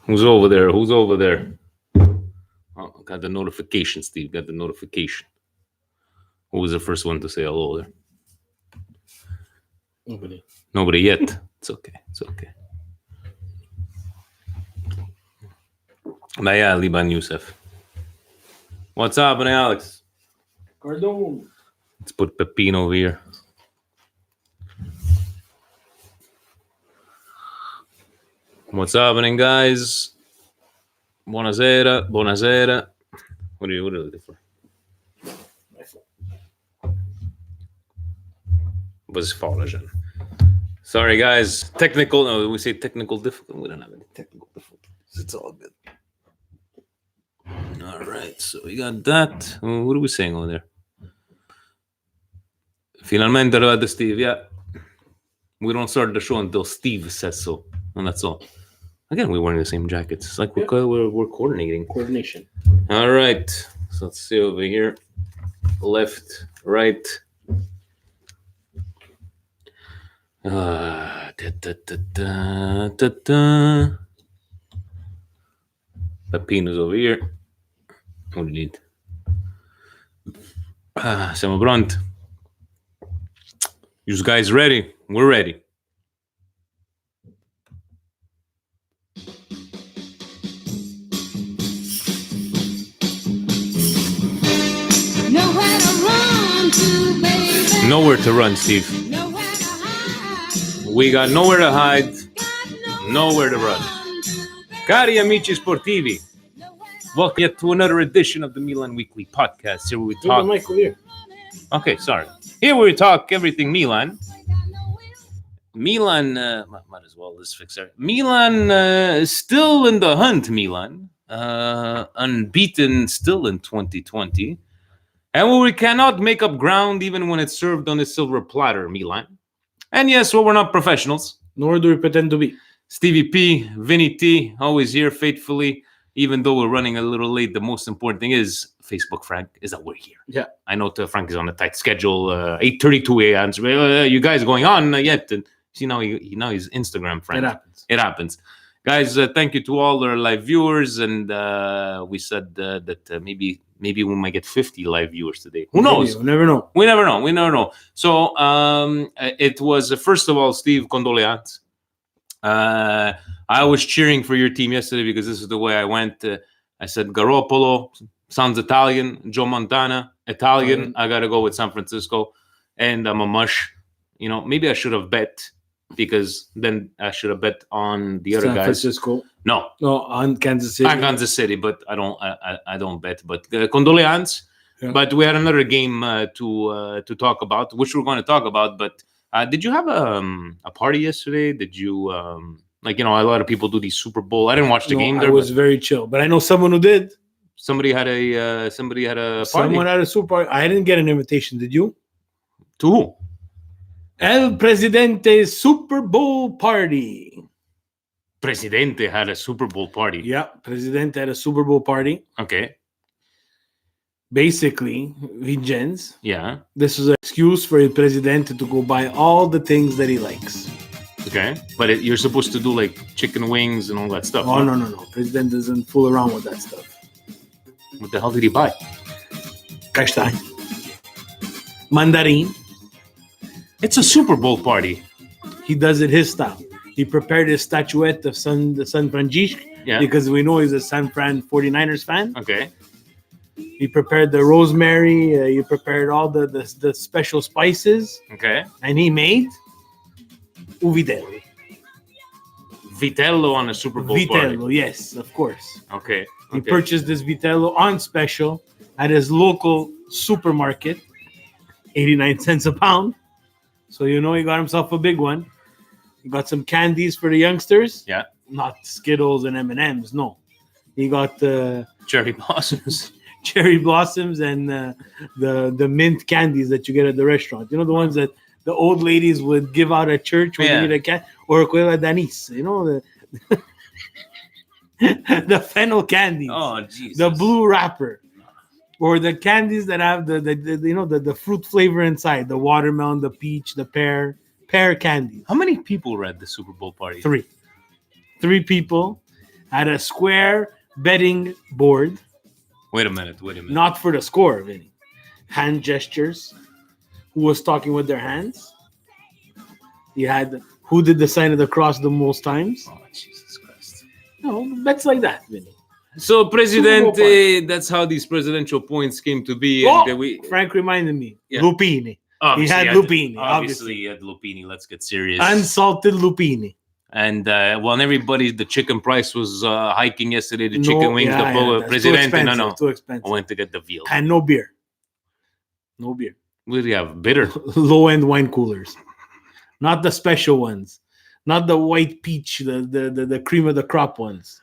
Who's over there? Who's over there? Oh, got the notification, Steve. Got the notification. Who was the first one to say hello there? Nobody. Nobody yet. It's okay. It's okay. But yeah, Liban Youssef. What's happening, Alex? Cardone. Let's put Pepino over here. What's happening, guys? Buonasera. Buonasera. What are you looking for? Was fallen. Sorry, guys. Technical. No, we say technical difficulty. We don't have any technical difficulties. It's all good. All right. So we got that. What are we saying over there? Finalmente arrivato Steve. Yeah. We don't start the show until Steve says so, and that's all. Again, we're wearing the same jackets. It's like we're coordinating. Coordination. All right. So let's see over here. Left, right. Pepino's over here. What do you need? Siamo pronti. You guys ready? We're ready. Nowhere to run to, baby. Nowhere to run, Steve. Nowhere to hide. We got nowhere to hide, Got nowhere to run. Cari amici sportivi, welcome yet to another edition of the Milan Weekly Podcast. Here we The talk. mic over here. Okay, sorry. Here we talk everything Milan. Milan, might as well, let's fix it. Milan is still in the hunt, Milan. Unbeaten still in 2020. And we cannot make up ground even when it's served on a silver platter, Milan. And yes, well, we're not professionals. Nor do we pretend to be. Stevie P, Vinny T, always here faithfully. Even though we're running a little late, the most important thing is Facebook, Frank, is that we're here. Yeah. I know Frank is on a tight schedule, 8:32 a.m. You guys going on yet? And see, now he's Instagram, Frank. It happens. Guys, thank you to all our live viewers. And we said that maybe we might get 50 live viewers today. Who knows? We never know. We never know. So it was, first of all, Steve, condoleances. I was cheering for your team yesterday because this is the way I went. I said Garoppolo sounds Italian. Joe Montana, Italian. I got to go with San Francisco. And I'm a mush. You know, maybe I should have bet because then I should have bet on the other San guys. Francisco. No, on Kansas City. on Kansas City, but I don't bet. But condoleances. Yeah. But we had another game to talk about, which we're going to talk about. But did you have a party yesterday? Did you a lot of people do these Super Bowl? I didn't watch the game. I was very chill, but I know someone who did. Somebody had a party. Someone had a super party. I didn't get an invitation. Did you? To who? El Presidente Super Bowl party. Presidente had a Super Bowl party. Yeah, Presidente had a Super Bowl party. Okay. Basically, Vigens. Yeah. This is an excuse for El Presidente to go buy all the things that he likes. Okay. But you're supposed to do like chicken wings and all that stuff. Oh, huh? no. President doesn't fool around with that stuff. What the hell did he buy? Castagne. Mandarin. It's a Super Bowl party. He does it his style. He prepared his statuette of San Francisco because we know he's a San Fran 49ers fan. Okay. He prepared the rosemary. He prepared all the special spices. Okay. And he made Vitello. Vitello on a Super Bowl party. Vitello, yes, of course. Okay. He purchased this Vitello on special at his local supermarket, 89 cents a pound. So he got himself a big one. He got some candies for the youngsters. Yeah. Not Skittles and M&Ms, no. He got cherry blossoms. Cherry blossoms and the mint candies that you get at the restaurant. You know, the ones that the old ladies would give out at church when you need a cat, or Quella Danis. You know, the fennel candies. Oh, Jesus. The blue wrapper. Or the candies that have the fruit flavor inside, the watermelon, the peach, the pear candies. How many people were at the Super Bowl party? 3 people. had a square betting board, Wait a minute. not for the score, Vinny. Hand gestures. Who was talking with their hands? You had who did the sign of the cross the most times? Oh, Jesus Christ. No, bets like that, Vinny. So, President, Super Bowl that's how these presidential points came to be. Oh, And we Frank reminded me. Yeah. Lupini. obviously had Lupini, obviously. He had Lupini. Let's get serious. Unsalted Lupini. And when everybody, the chicken price was hiking yesterday, the chicken wings, yeah, the that's Presidente, no. Too expensive. I went to get the veal. And no beer. No beer. What do you have? Bitter. Low-end wine coolers. Not the special ones. Not the white peach, the cream of the crop ones.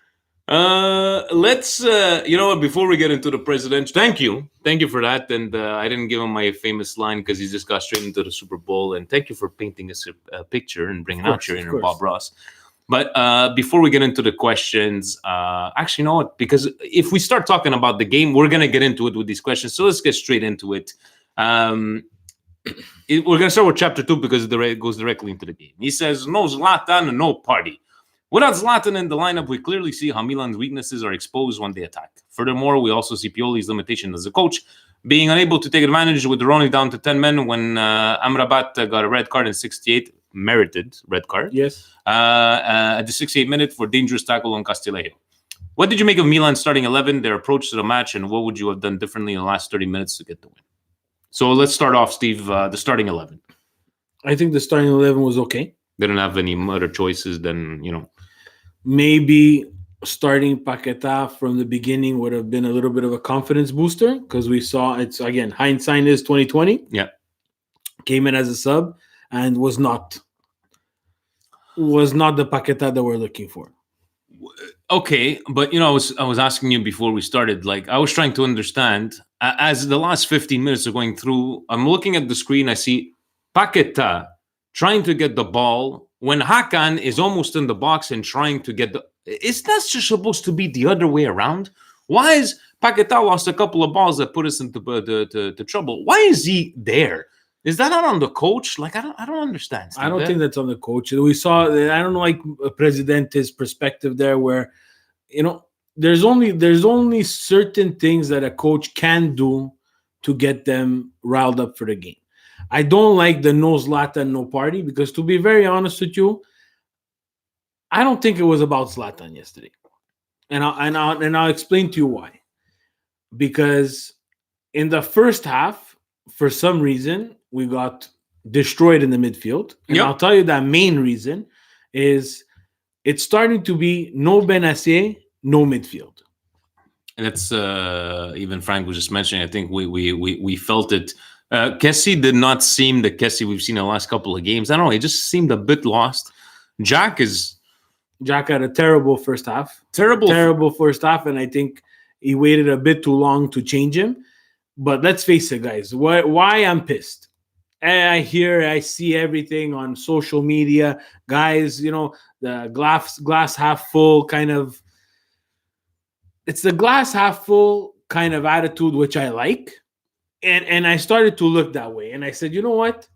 Let's you know what, before we get into the presidential, thank you for that. And I didn't give him my famous line because he just got straight into the Super Bowl, and thank you for painting us a picture and bringing out your inner Bob Ross. But before we get into the questions, actually, you know what, because if we start talking about the game, we're gonna get into it with these questions, so let's get straight into it. We're gonna start with chapter 2 because it goes directly into the game. He says, no Zlatan, no party. Without Zlatan in the lineup, we clearly see how Milan's weaknesses are exposed when they attack. Furthermore, we also see Pioli's limitation as a coach, being unable to take advantage with Verona down to 10 men when Amrabat got a red card in 68, merited red card. Yes. At the 68th minute for dangerous tackle on Castillejo. What did you make of Milan starting 11, their approach to the match, and what would you have done differently in the last 30 minutes to get the win? So let's start off, Steve, the starting 11. I think the starting 11 was okay. They didn't have any other choices than, Maybe starting Paqueta from the beginning would have been a little bit of a confidence booster because we saw it's, again, hindsight is 2020. Yeah. Came in as a sub and was not the Paqueta that we're looking for. Okay, but I was asking you before we started, like I was trying to understand as the last 15 minutes are going through, I'm looking at the screen, I see Paqueta trying to get the ball when Hakan is almost in the box and trying to get is that just supposed to be the other way around? Why is Paqueta lost a couple of balls that put us into the trouble? Why is he there? Is that not on the coach? Like I don't understand. Steve. I don't think that's on the coach. We saw, I don't know, like Presidente's perspective there, where there's only certain things that a coach can do to get them riled up for the game. I don't like the no Zlatan, no party, because to be very honest with you, I don't think it was about Zlatan yesterday, and I'll explain to you why. Because in the first half, for some reason, we got destroyed in the midfield, and I'll tell you that main reason is it's starting to be no Benacer, no midfield. And that's even Frank was just mentioning. I think we felt it. Kessie did not seem the Kessie we've seen in the last couple of games. I don't know. He just seemed a bit lost. Jack had a terrible first half. Terrible first half, and I think he waited a bit too long to change him. But let's face it, guys. Why I'm pissed? I see everything on social media. Guys, the glass half full kind of. It's the glass half full kind of attitude, which I like. And I started to look that way. And I said, you know what?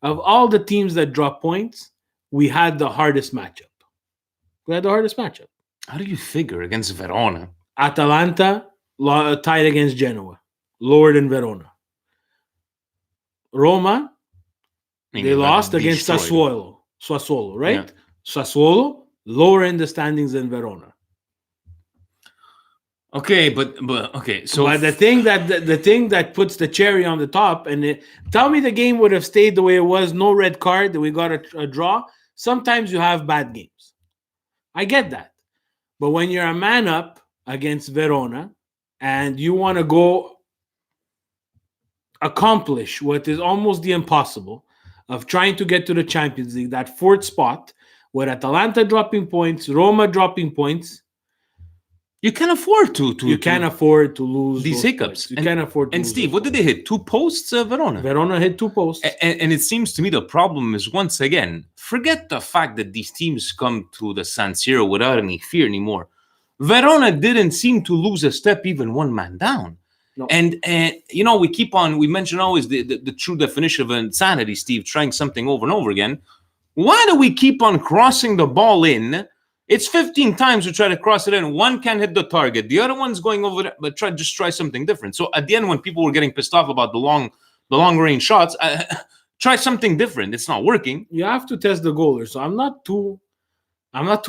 Of all the teams that drop points, we had the hardest matchup. How do you figure against Verona? Atalanta tied against Genoa. Lower than Verona. Roma, they lost against Sassuolo, right? Yeah. Sassuolo, lower in the standings than Verona. Okay, but okay. So, but the thing that puts the cherry on the top, and tell me the game would have stayed the way it was, no red card, that we got a draw. Sometimes you have bad games. I get that, but when you're a man up against Verona and you want to go accomplish what is almost the impossible of trying to get to the Champions League, that fourth spot, with Atalanta dropping points, Roma dropping points. You can't afford to. You can't afford to lose these hiccups. You can't afford to. And Steve, what did they hit? 2 posts, Verona? Verona hit 2 posts. And it seems to me the problem is, once again, forget the fact that these teams come to the San Siro without any fear anymore. Verona didn't seem to lose a step, even one man down. No. And we mention always the true definition of insanity, Steve, trying something over and over again. Why do we keep on crossing the ball in It's 15 times we try to cross it in. One can't hit the target. The other one's going over there, but try something different. So at the end, when people were getting pissed off about the long range shots, try something different. It's not working. You have to test the goaler. So I'm not too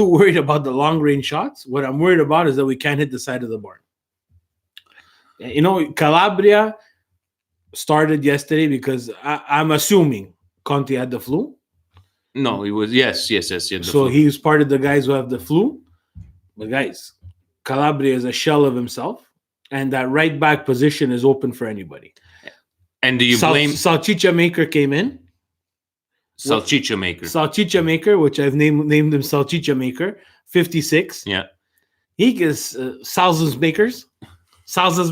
worried about the long range shots. What I'm worried about is that we can't hit the side of the barn. You know, Calabria started yesterday because I'm assuming Conte had the flu. No, he was yes. So he was part of the guys who have the flu. But guys, Calabria is a shell of himself, and that right back position is open for anybody. And do you blame Salchicha Maker came in? Salchicha Maker? Salchicha Maker, which I've named him Salchicha Maker, 56. Yeah. He gets Salsa's Bakers. Salsa's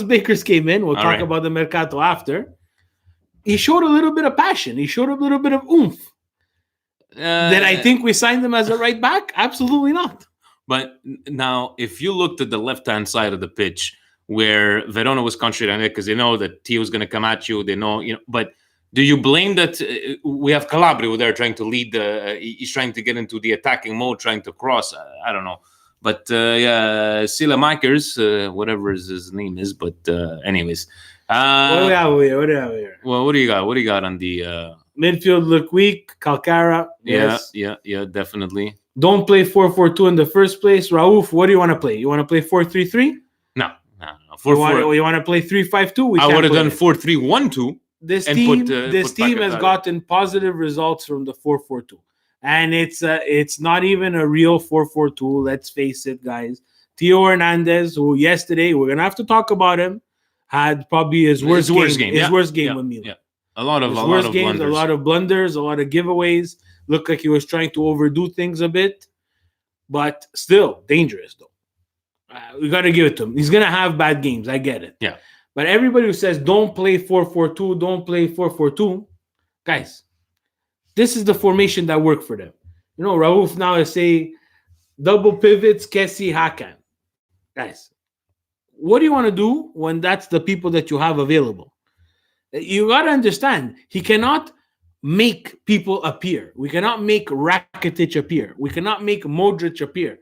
Bakers came in. We'll talk about the Mercato after. He showed a little bit of passion. He showed a little bit of oomph. Did I think we signed him as a right back? Absolutely not. But now, if you looked at the left-hand side of the pitch, where Verona was concentrating on it because they know that Tio's going to come at you, they know, but do you blame that we have Calabria there trying to lead he's trying to get into the attacking mode, trying to cross? I don't know. But Sila Makers, whatever his name is, but anyways. What do we have here? Well, what do you got? What do you got on the midfield? Look weak. Calcara. Yes. Yeah, definitely. Don't play 4-4-2 in the first place. Rauf, what do you want to play? You want to play 4-3-3? No. You want to play 3-5-2? I would have done 4-3-1-2. This team has gotten positive results from the 4-4-2. And it's not even a real 4-4-2. Let's face it, guys. Tio Hernandez, who yesterday, we're going to have to talk about him, had probably his worst game with Milan. Yeah. A lot of blunders. A lot of blunders, a lot of giveaways. Looked like he was trying to overdo things a bit. But still, dangerous, though. We got to give it to him. He's going to have bad games. I get it. Yeah. But everybody who says, don't play 4-4-2, don't play 4-4-2, guys, this is the formation that worked for them. You know, Rauf now is saying double pivots, Kessie, Hakan. Guys, what do you want to do when that's the people that you have available? You got to understand, he cannot make people appear. We cannot make Rakitic appear. We cannot make Modric appear.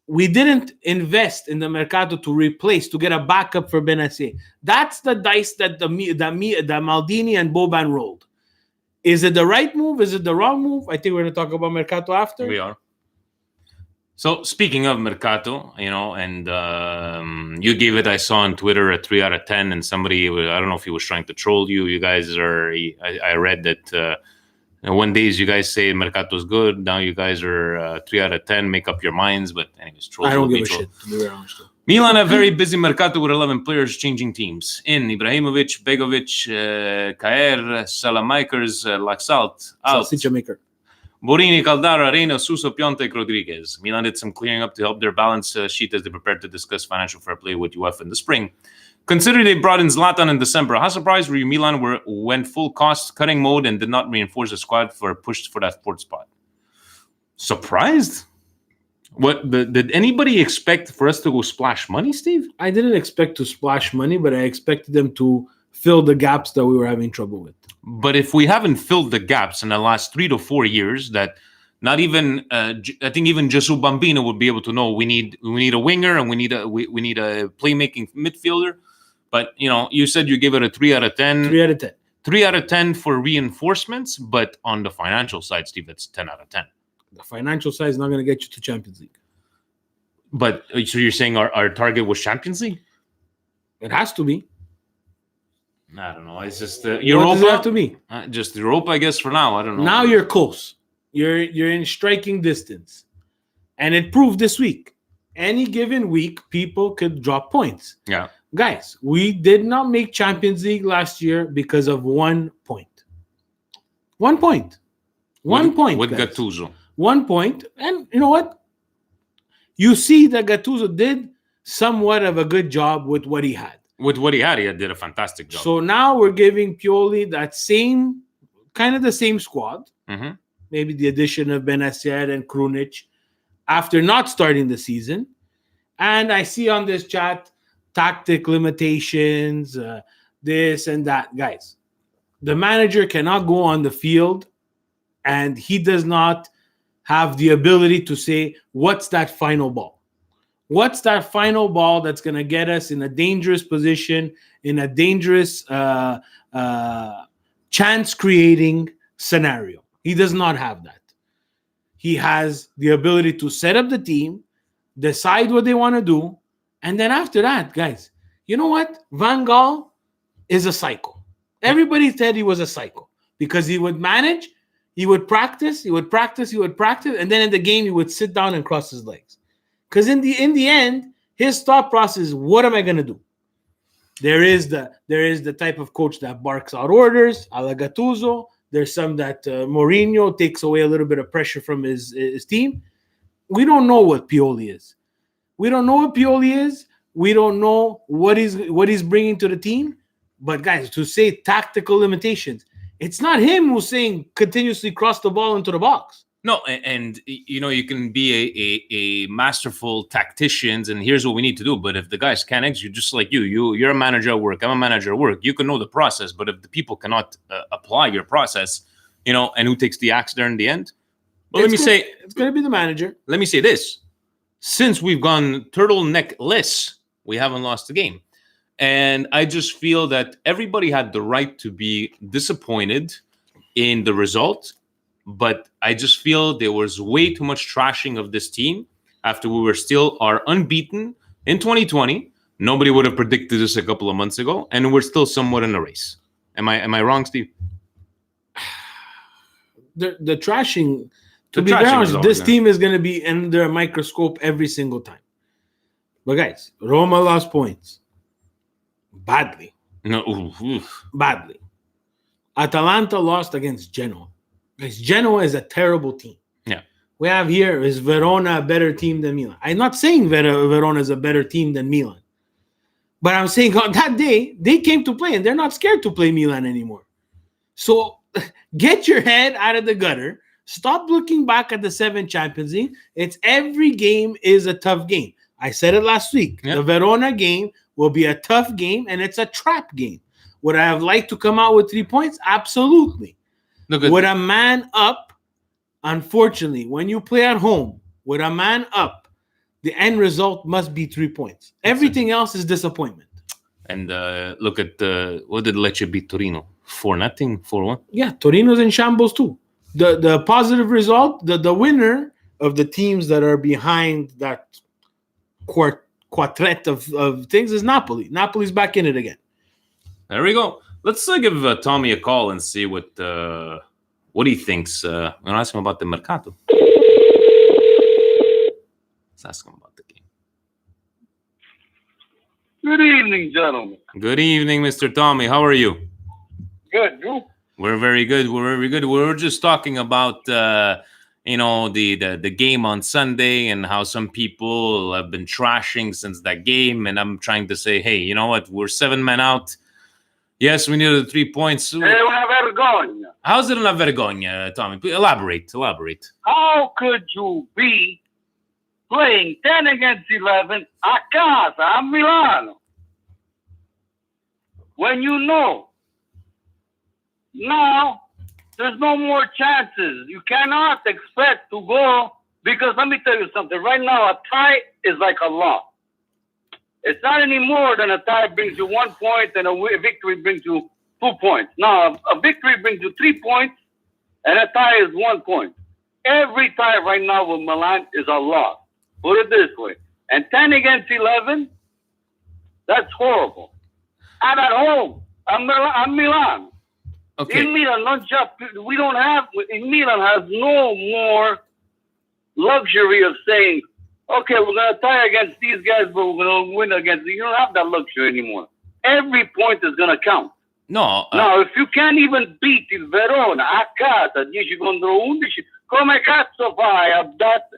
We didn't invest in the Mercato to get a backup for Benassi. That's the dice that the Maldini and Boban rolled. Is it the right move? Is it the wrong move? I think we're going to talk about Mercato after. We are. So speaking of Mercato, and you gave it, I saw on Twitter, a 3 out of 10, and somebody, I don't know if he was trying to troll you. You guys I read that one days you guys say Mercato is good. Now you guys are 3 out of 10. Make up your minds. But anyways, trolls. I don't give a shit, to be very honest. Milan a very busy Mercato with 11 players changing teams. In Ibrahimovic, Begovic, Kaer, Salamakers, Laxalt, Salsicha Maker. Borini, Caldara, Reina, Suso, Piontek, Rodriguez. Milan did some clearing up to help their balance sheet as they prepared to discuss financial fair play with UEFA in the spring. Considering they brought in Zlatan in December, how surprised were you Milan went full cost-cutting mode and did not reinforce the squad pushed for that fourth spot? Surprised? Did anybody expect for us to go splash money, Steve? I didn't expect to splash money, but I expected them to fill the gaps that we were having trouble with. But if we haven't filled the gaps in the last 3 to 4 years, that not even I think even Gesù Bambino would be able to know we need a winger and we need a playmaking midfielder. But you said you gave it a 3 out of 10. 3 out of 10. 3 out of 10 for reinforcements, but on the financial side, Steve, it's 10 out of 10. The financial side is not going to get you to Champions League. But so you're saying our target was Champions League? It has to be. I don't know. It's just Europa. What does it have to be? Just Europa, I guess, for now. I don't know. Now you're close. You're in striking distance. And it proved this week. Any given week, people could drop points. Yeah. Guys, we did not make Champions League last year because of 1 point. 1 point. One point. With guys. Gattuso. 1 point. And you know what? You see that Gattuso did somewhat of a good job with what he had. With what he did a fantastic job. So now we're giving Pioli that same, kind of the same squad. Mm-hmm. Maybe the addition of Benacer and Krunic after not starting the season. And I see on this chat, tactic limitations, this and that. Guys, the manager cannot go on the field and he does not have the ability to say, what's that final ball? What's that final ball that's going to get us in a dangerous position, in a dangerous chance-creating scenario? He does not have that. He has the ability to set up the team, decide what they want to do, and then after that, guys, you know what? Van Gaal is a psycho. Everybody said he was a psycho because he would manage, he would practice, and then in the game he would sit down and cross his legs. Because in the end, his thought process is, what am I going to do? There is the type of coach that barks out orders, a la Gattuso. There's some that Mourinho takes away a little bit of pressure from his team. We don't know what Pioli is. We don't know what he's bringing to the team. But guys, to say tactical limitations, it's not him who's saying continuously cross the ball into the box. No, and you can be a masterful tactician, and here's what we need to do. But if the guys can't execute, just like you're a manager at work, I'm a manager at work. You can know the process, but if the people cannot apply your process, and who takes the axe there in the end? Well, It's going to be the manager. Let me say this: since we've gone turtleneck-less, we haven't lost the game, and I just feel that everybody had the right to be disappointed in the result. But I just feel there was way too much trashing of this team after we are unbeaten in 2020. Nobody would have predicted this a couple of months ago, and we're still somewhat in a race. Am I wrong, Steve? The trashing. To be honest, this team is going to be under a microscope every single time. But guys, Roma lost points badly. Badly. Atalanta lost against Genoa. Guys, Genoa is a terrible team. Yeah. We have here is Verona a better team than Milan. I'm not saying Verona is a better team than Milan. But I'm saying on that day, they came to play and they're not scared to play Milan anymore. So get your head out of the gutter. Stop looking back at the 7 Champions League. It's every game is a tough game. I said it last week. Yeah. The Verona game will be a tough game and it's a trap game. Would I have liked to come out with 3 points? Absolutely. With a man up, unfortunately, when you play at home, with a man up, the end result must be 3 points. Everything else is disappointment. And look at what did Lecce beat Torino? 4-0, 4-1. Yeah, Torino's in shambles too. The positive result, the winner of the teams that are behind that quartet of things is Napoli. Napoli's back in it again. There we go. Let's give Tommy a call and see what he thinks. I'm going to ask him about the Mercato. Let's ask him about the game. Good evening, gentlemen. Good evening, Mr. Tommy. How are you? Good, you? We're very good. We were just talking about the game on Sunday and how some people have been trashing since that game. And I'm trying to say, hey, you know what? We're 7 men out. Yes, we needed the 3 points. È una vergogna. How's it una vergogna, Tommy? Elaborate. How could you be playing 10 against 11 a casa, a Milano, when you know now there's no more chances? You cannot expect to go, because let me tell you something. Right now, a tie is like a loss. It's not any more than a tie brings you 1 point and a victory brings you 2 points. Now, a victory brings you 3 points and a tie is 1 point. Every tie right now with Milan is a loss. Put it this way. And 10 against 11, that's horrible. And at home, I'm Milan. Okay. In Milan, in Milan has no more luxury of saying, okay, we're going to tie against these guys, but we're going to win against you. You don't have that luxury anymore. Every point is going to count. No. Now, if you can't even beat il Verona a casa 10 contro 11, come cazzo fai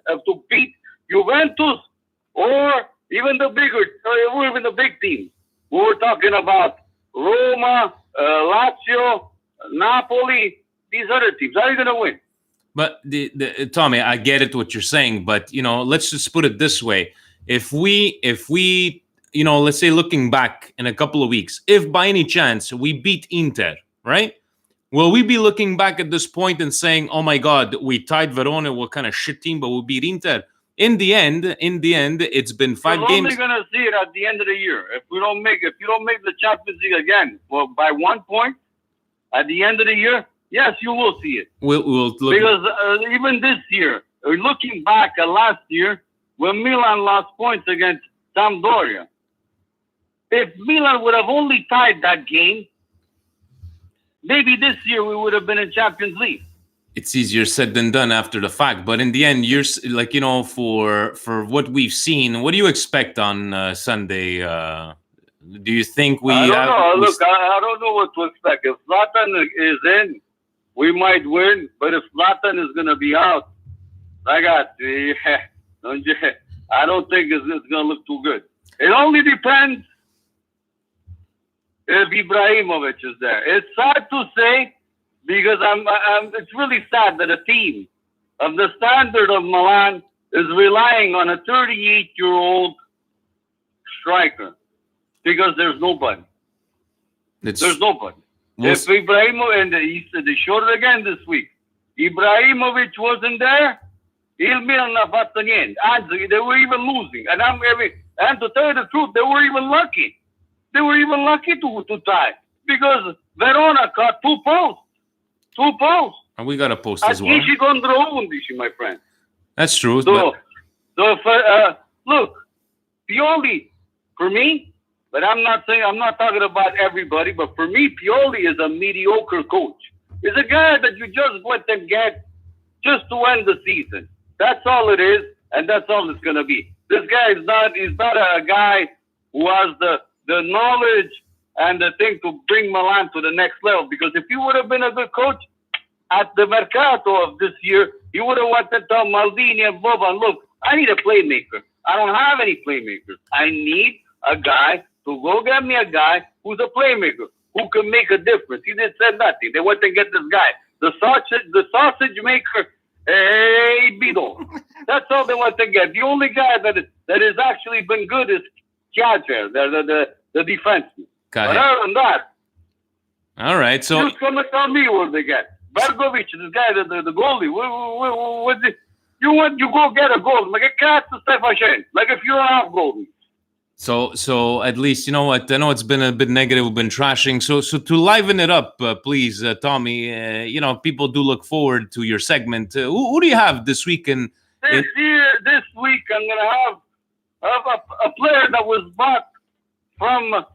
to beat Juventus or even the big teams? We were talking about Roma, Lazio, Napoli, these other teams. How are you going to win? But Tommy, I get it what you're saying, but let's just put it this way: if we, let's say looking back in a couple of weeks, if by any chance we beat Inter, right? will we be looking back at this point and saying, "Oh my God, we tied Verona, what kind of shit team, but we beat Inter"? In the end, it's been 5 You're games. only gonna see it at the end of the year. If you don't make the Champions League again, well, by 1 point at the end of the year, yes, you will see it. We'll look. Because even this year, looking back at last year, when Milan lost points against Sampdoria, if Milan would have only tied that game, maybe this year we would have been in Champions League. It's easier said than done after the fact, but in the end, you're like, for what we've seen, what do you expect on Sunday? Do you think we I don't have? know. Look, I don't know what to expect. If Zlatan is in, we might win. But if Zlatan is going to be out, I don't think it's going to look too good. It only depends if Ibrahimovic is there. It's sad to say, because it's really sad that a team of the standard of Milan is relying on a 38-year-old striker, because there's nobody. There's nobody. If Ibrahimovic, and they showed it again this week, Ibrahimovic wasn't there, il Milan non ha fatto niente. Anzi, they were even losing. And to tell you the truth, they were even lucky. They were even lucky to tie, because Verona caught 2 posts. 2 posts. And we got a post as well. 10 contro 11, my friend. That's true. So look, Pioli, for me, but I'm not talking about everybody, but for me, Pioli is a mediocre coach. He's a guy that you just let them get just to end the season. That's all it is, and that's all it's going to be. This guy is not a guy who has the knowledge and the thing to bring Milan to the next level. Because if he would have been a good coach at the Mercato of this year, he would have went to tell Maldini and Boban, look, I need a playmaker. I don't have any playmakers. I need a guy to go get me a guy who's a playmaker, who can make a difference. He didn't say nothing. They went and get this guy. The sausage maker, hey, Bido. That's all they want to get. The only guy that has actually been good is Chiacher, the defenseman. But other than that, all right. So you come and tell me what they get. Bergovic, this guy, the goalie. You go get a goal. Like a cat to stai facendo. Like if you don't have goalies. So at least, you know what? I know it's been a bit negative. We've been trashing. So to liven it up, please, Tommy. People do look forward to your segment. Who do you have this week? This week, I'm gonna have a player that was bought from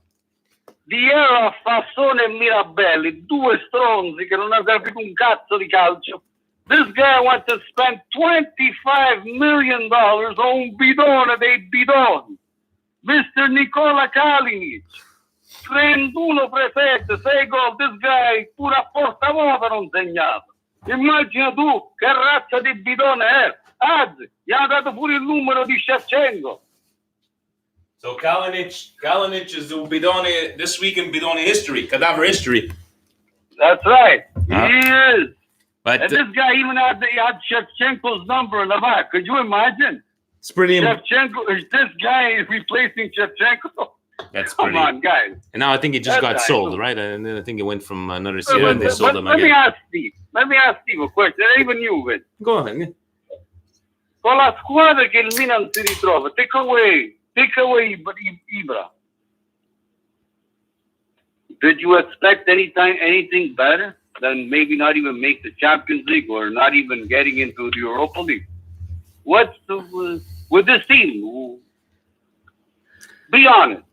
the era of Fassone e Mirabelli, 2 stronzi che non hanno capito un cazzo di calcio. This guy wants to spend $25 million on un bidone dei bidoni. Mr. Nicola Kalinic, 31 prefette, 6 gol. This guy pure a portavoce non segnava. Immagina tu che razza di bidone è. Anzi, gli hanno dato pure il numero di Shevchenko. So Kalinic is the Bidone this week in Bidone history, cadaver history. That's right. He is. But And this guy even had Shevchenko's number in the back. Could you imagine? it's pretty. Shevchenko, this guy is replacing Shevchenko. That's Come pretty. on, guys. And now I think he just got That's sold, nice. right? And then I think it went from another But, Serie and they sold him let me again. ask Steve. Let me ask Steve a question. Even you, Vin. Go ahead. Con la squadra che il Milan si ritrova, take away Ibra. Did you expect anything better than maybe not even make the Champions League or not even getting into the Europa League? What's with this team? Be honest.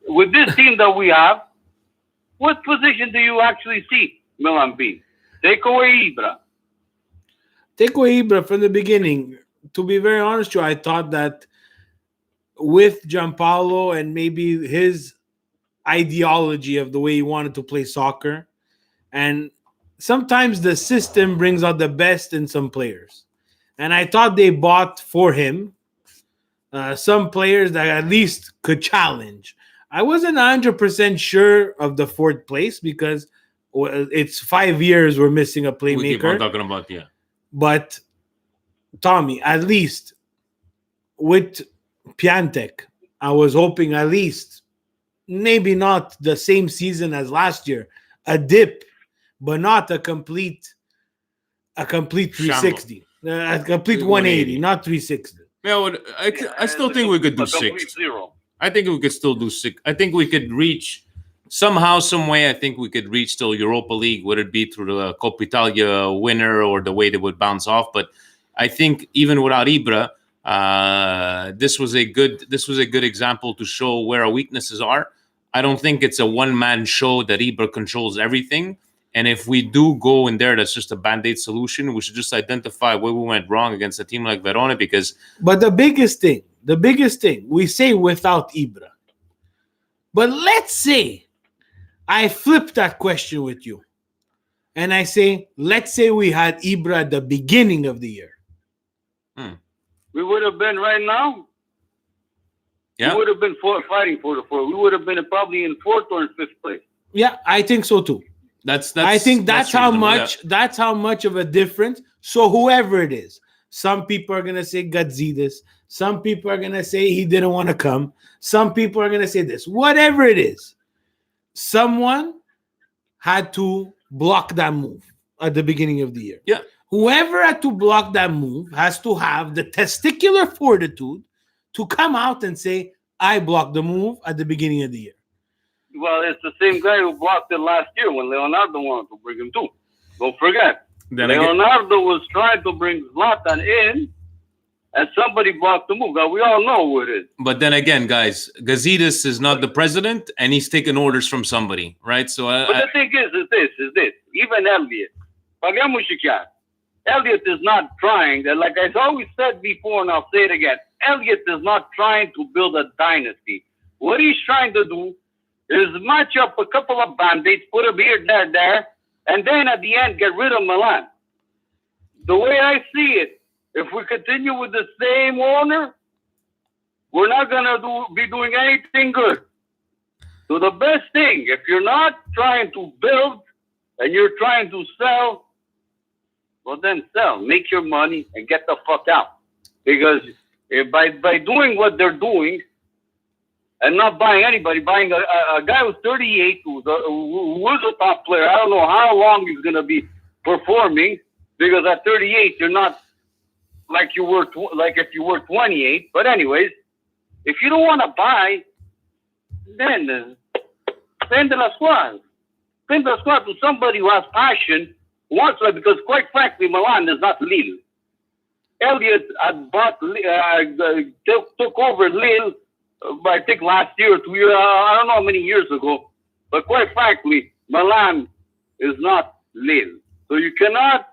With this team that we have, what position do you actually see Milan being? Take away Ibra. Take away Ibra from the beginning. To be very honest, Joe, I thought that with Gianpaolo and maybe his ideology of the way he wanted to play soccer, and sometimes the system brings out the best in some players. And I thought they bought for him some players that at least could challenge. I wasn't 100% sure of the 4th place because it's 5 years we're missing a We keep on playmaker. talking about, yeah. But Tommy, at least with Piantek, I was hoping at least maybe not the same season as last year, a dip, but not a complete 360, a complete 180, not 360. Yeah, I still think we could do a complete 6. zero. I think we could still do 6. I think we could reach somehow, some way. I think we could reach still Europa League. Would it be through the Coppa Italia winner or the way they would bounce off? But I think even without Ibra, this was a good example to show where our weaknesses are. I don't think it's a one-man show that Ibra controls everything. And if we do go in there, that's just a band-aid solution. We should just identify where we went wrong against a team like Verona, because But the biggest thing, we say without Ibra. But let's say I flip that question with you. And I say, let's say we had Ibra at the beginning of the year. We would have been right now. yeah, We would have been fighting for the 4. We would have been probably in 4th or in 5th place. Yeah, I think so too. that's I think that's how reasonable, yeah. much that's how much of a difference. So whoever it is, some people are gonna say Gazidis, some people are gonna say he didn't want to come, some people are gonna say this. Whatever it is, someone had to block that move at the beginning of the year. Yeah. Whoever had to block that move has to have the testicular fortitude to come out and say, I blocked the move at the beginning of the year. Well, it's the same guy who blocked it last year when Leonardo wanted to bring him too. Don't forget. Then again, Leonardo was trying to bring Zlatan in, and somebody blocked the move. Now, we all know who it is. but then again, guys, Gazidis is not the president, and he's taking orders from somebody, right? So But the thing is this. Even Elliot, parliamoci chiaro. Elliot is not trying, like I always said before, and I'll say it again, Elliot is not trying to build a dynasty. What he's trying to do is match up a couple of band-aids, put a beard there, and then at the end, get rid of Milan. The way I see it, if we continue with the same owner, we're not going to be doing anything good. So the best thing, if you're not trying to build and you're trying to sell, well then sell. Make your money and get the fuck out. Because by doing what they're doing and not buying anybody, buying a guy who's 38, who was a top player, I don't know how long he's going to be performing, because at 38, you're not like you were, like if you were 28. But anyways, if you don't want to buy, then spend la squad. Spend the squad to somebody who has passion, wants to, because quite frankly, Milan is not Lille. Elliot had took over Lille, I think last year or 2 years, I don't know how many years ago. But quite frankly, Milan is not Lille. So you cannot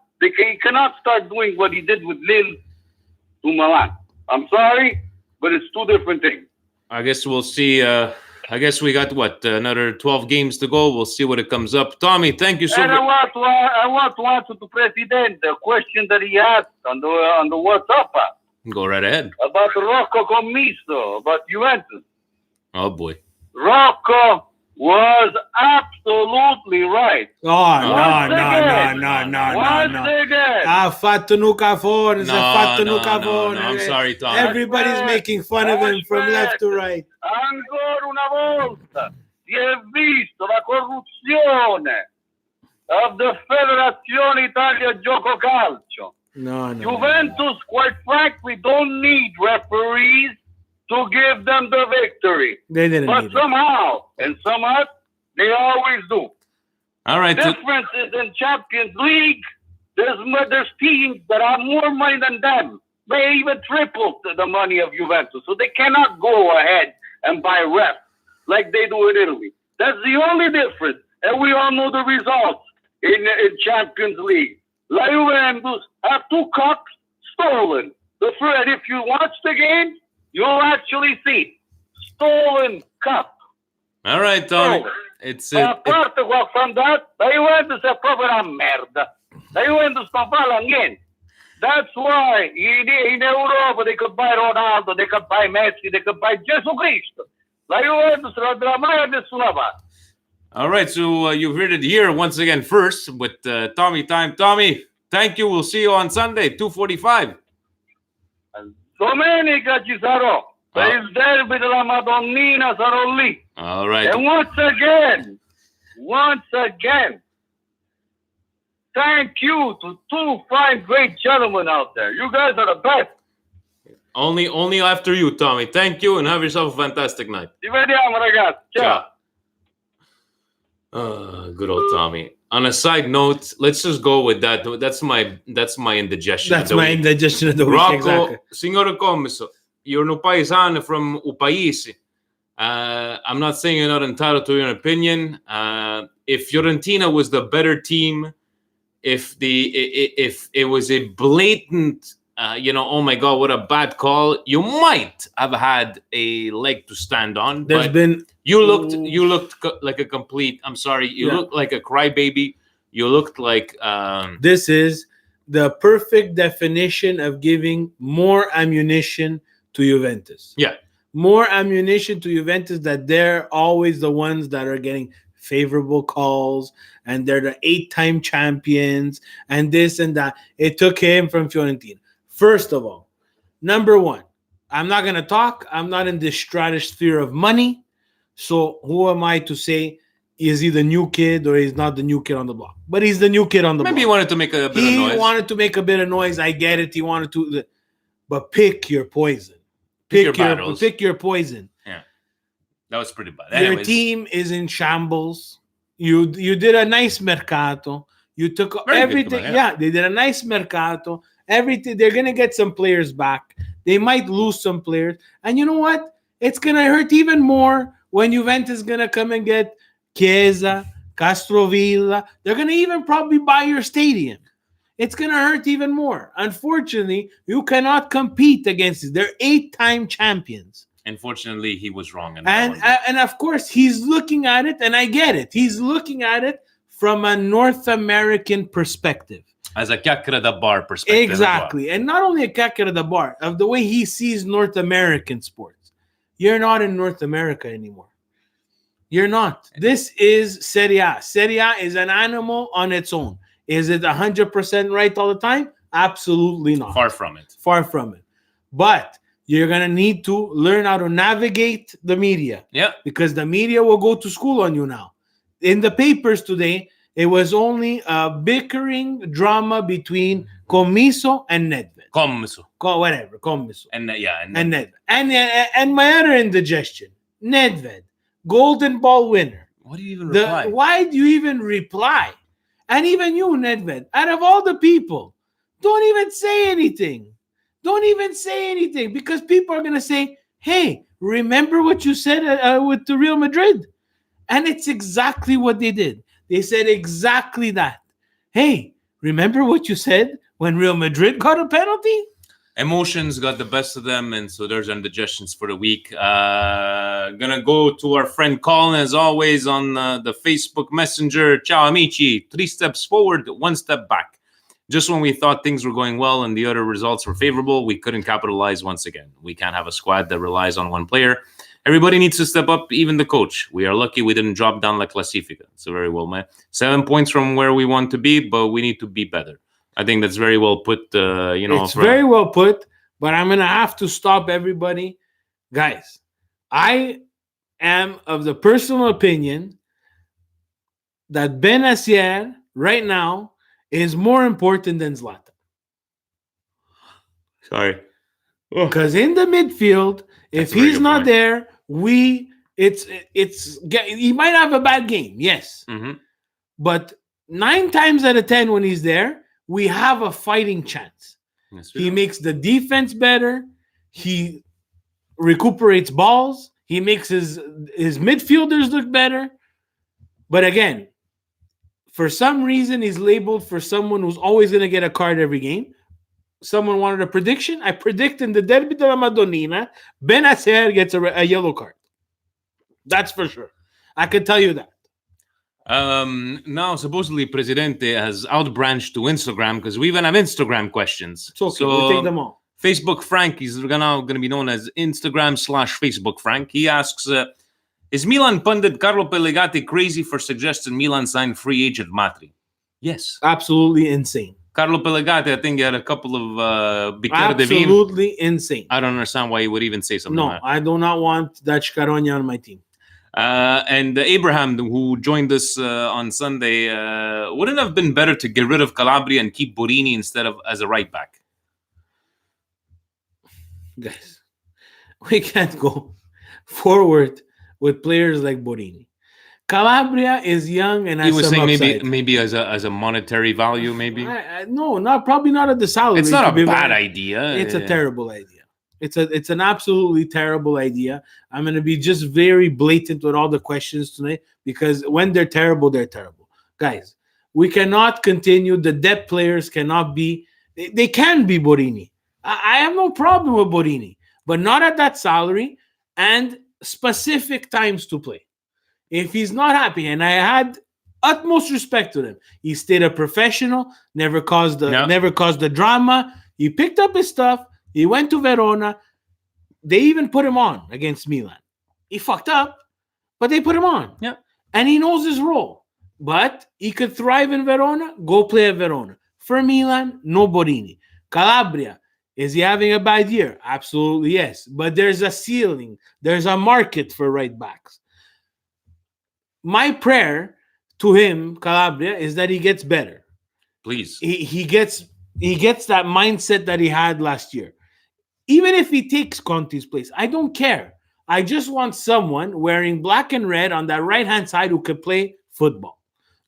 start doing what he did with Lille to Milan. I'm sorry, but it's two different things. I guess we'll see. I guess we got another 12 games to go. We'll see what it comes up. Tommy, thank you so And much. I want to answer to President the question that he asked on the WhatsApp Go right ahead. about Rocco Commisso, about Juventus. Oh boy. Rocco was absolutely right. Oh, no. Once again. Ha fatto un cafone, No, si è fatto no, un cafone. no, I'm sorry, Tommy. Everybody's making fun of him from left to right. Ancora una volta si è visto la corruzione of the Federazione Italia Gioco Calcio. No. Juventus, quite frankly, don't need referees to give them the victory. They didn't But need it. somehow, they always do. All right. so- Difference is in Champions League, there's teams that have more money than them. They even triple the money of Juventus. So they cannot go ahead and buy refs like they do in Italy. That's the only difference. And we all know the results in Champions League. La Juventus have 2 cups stolen. And if you watch the game, you'll actually see stolen cup. all right, Tommy. Stolen. It's Apart from that, la Juventus è proprio una merda. La Juventus non vale niente. That's why in Europa they could buy Ronaldo, they could buy Messi, they could buy Gesù Cristo. La Juventus non andrà mai a nessuna parte. all right. So you've heard it here once again first with Tommy Time. Tommy, thank you. We'll see you on Sunday, 2:45. Domenica ci sarò. Per il derby della Madonnina sarò lì. All right. And once again, thank you to two fine, great gentlemen out there. You guys are the best. Only after you, Tommy. Thank you, and have yourself a fantastic night. Ci vediamo, ragazzi. Ciao. Good old Tommy. On a side note, let's just go with that. That's my indigestion. That's my indigestion of the week. Rocco, Exactly. signore commesso, you're un paesano from Upaisi. I'm not saying you're not entitled to your opinion. If Fiorentina was the better team, if it was a blatant, oh my God, what a bad call, you might have had a leg to stand on. There's but been you looked like a complete. I'm sorry, you Yeah. looked like a crybaby. You looked like this is the perfect definition of giving more ammunition to Juventus. yeah. More ammunition to Juventus that they're always the ones that are getting favorable calls and they're the 8-time champions and this and that. It took him from Fiorentina. First of all, number one, I'm not going to talk. I'm not in this stratosphere of money. So who am I to say is he the new kid or he's not the new kid on the block? But he's the new kid on the Maybe he block. wanted to make a bit of He noise. wanted to make a bit of noise. I get it. He wanted to, but pick your poison. Pick your battles. Pick your poison. That was pretty bad. Your Anyways, team is in shambles. You did a nice mercato. You took Very good everything. command, Yeah, they did a nice mercato. Everything. They're gonna get some players back. They might lose some players, and you know what? It's gonna hurt even more when Juventus is gonna come and get Chiesa, Castrovilla. They're gonna even probably buy your stadium. It's gonna hurt even more. Unfortunately, you cannot compete against this. They're 8-time champions. unfortunately, he was wrong. In that And one. and of course, he's looking at it, and I get it. He's looking at it from a North American perspective. As a chiacchiera da bar perspective. as well. Exactly. And not only a cacker at the bar, of the way he sees North American sports. You're not in North America anymore. You're not. This is Serie A. Serie A is an animal on its own. Is it 100% right all the time? Absolutely not. Far from it. Far from it. But you're going to need to learn how to navigate the media Yeah. because the media will go to school on you now. In the papers today, it was only a bickering drama between Commisso and Nedved. Commisso. Whatever, Commisso And and Nedved. And my other indigestion, Nedved, Golden Ball winner. what do you even reply? Why do you even reply? And even you, Nedved, out of all the people, don't even say anything. Don't even say anything because people are going to say, hey, remember what you said with the Real Madrid? And it's exactly what they did. They said exactly that. Hey, remember what you said when Real Madrid got a penalty? Emotions got the best of them, and so there's our indigestions for the week. Gonna go to our friend Colin, as always, on the Facebook Messenger. Ciao, amici. 3 steps forward, 1 step back. Just when we thought things were going well and the other results were favorable, we couldn't capitalize once again. We can't have a squad that relies on one player. Everybody needs to step up, even the coach. We are lucky we didn't drop down La Classifica. So very well, man. 7 points from where we want to be, but we need to be better. I think that's very well put. It's very well put, but I'm going to have to stop everybody. Guys, I am of the personal opinion that Benacer right now is more important than Zlatan. Sorry. Because in the midfield, That's if a very he's good not point. there, he might have a bad game, yes. Mm-hmm. But 9 times out of 10 when he's there, we have a fighting chance. Yes, He makes the defense better. He recuperates balls. He makes his midfielders look better. But again, for some reason, he's labeled for someone who's always going to get a card every game. Someone wanted a prediction. I predict in the Derby della Madonnina, Benacer gets a yellow card. That's for sure. I can tell you that. Now, supposedly, Presidente has outbranched to Instagram because we even have Instagram questions. It's okay. We'll take them all. Facebook Frank, he's now going to be known as Instagram/Facebook Frank. He asks, is Milan pundit Carlo Pellegatti crazy for suggesting Milan sign free agent Matri? Yes. Absolutely insane. Carlo Pellegatti, I think he had a couple of Bicchiere de Vino. Absolutely insane. I don't understand why he would even say something No, like that. I do not want that Scarogna on my team. And Abraham, who joined us on Sunday, wouldn't it have been better to get rid of Calabria and keep Borini instead of as a right back? Guys, we can't go forward with players like Borini. Calabria is young and He has was some saying upside. maybe as a monetary value, maybe. No, probably not at the salary. It's not to a be bad honest. idea. It's a terrible idea. It's an absolutely terrible idea. I'm going to be just very blatant with all the questions tonight because when they're terrible, guys. We cannot continue. The depth players cannot be. They can be Borini. I have no problem with Borini, but not at that salary and specific times to play. If he's not happy, and I had utmost respect to him, he stayed a professional, never caused the drama. He picked up his stuff. He went to Verona. They even put him on against Milan. He fucked up, but they put him on. Yeah. And he knows his role. But he could thrive in Verona, go play at Verona. For Milan, no Borini. Calabria, is he having a bad year? Absolutely yes. But there's a ceiling. There's a market for right backs. My prayer to him, Calabria, is that he gets better. Please. He gets that mindset that he had last year. Even if he takes Conte's place, I don't care. I just want someone wearing black and red on that right-hand side who could play football.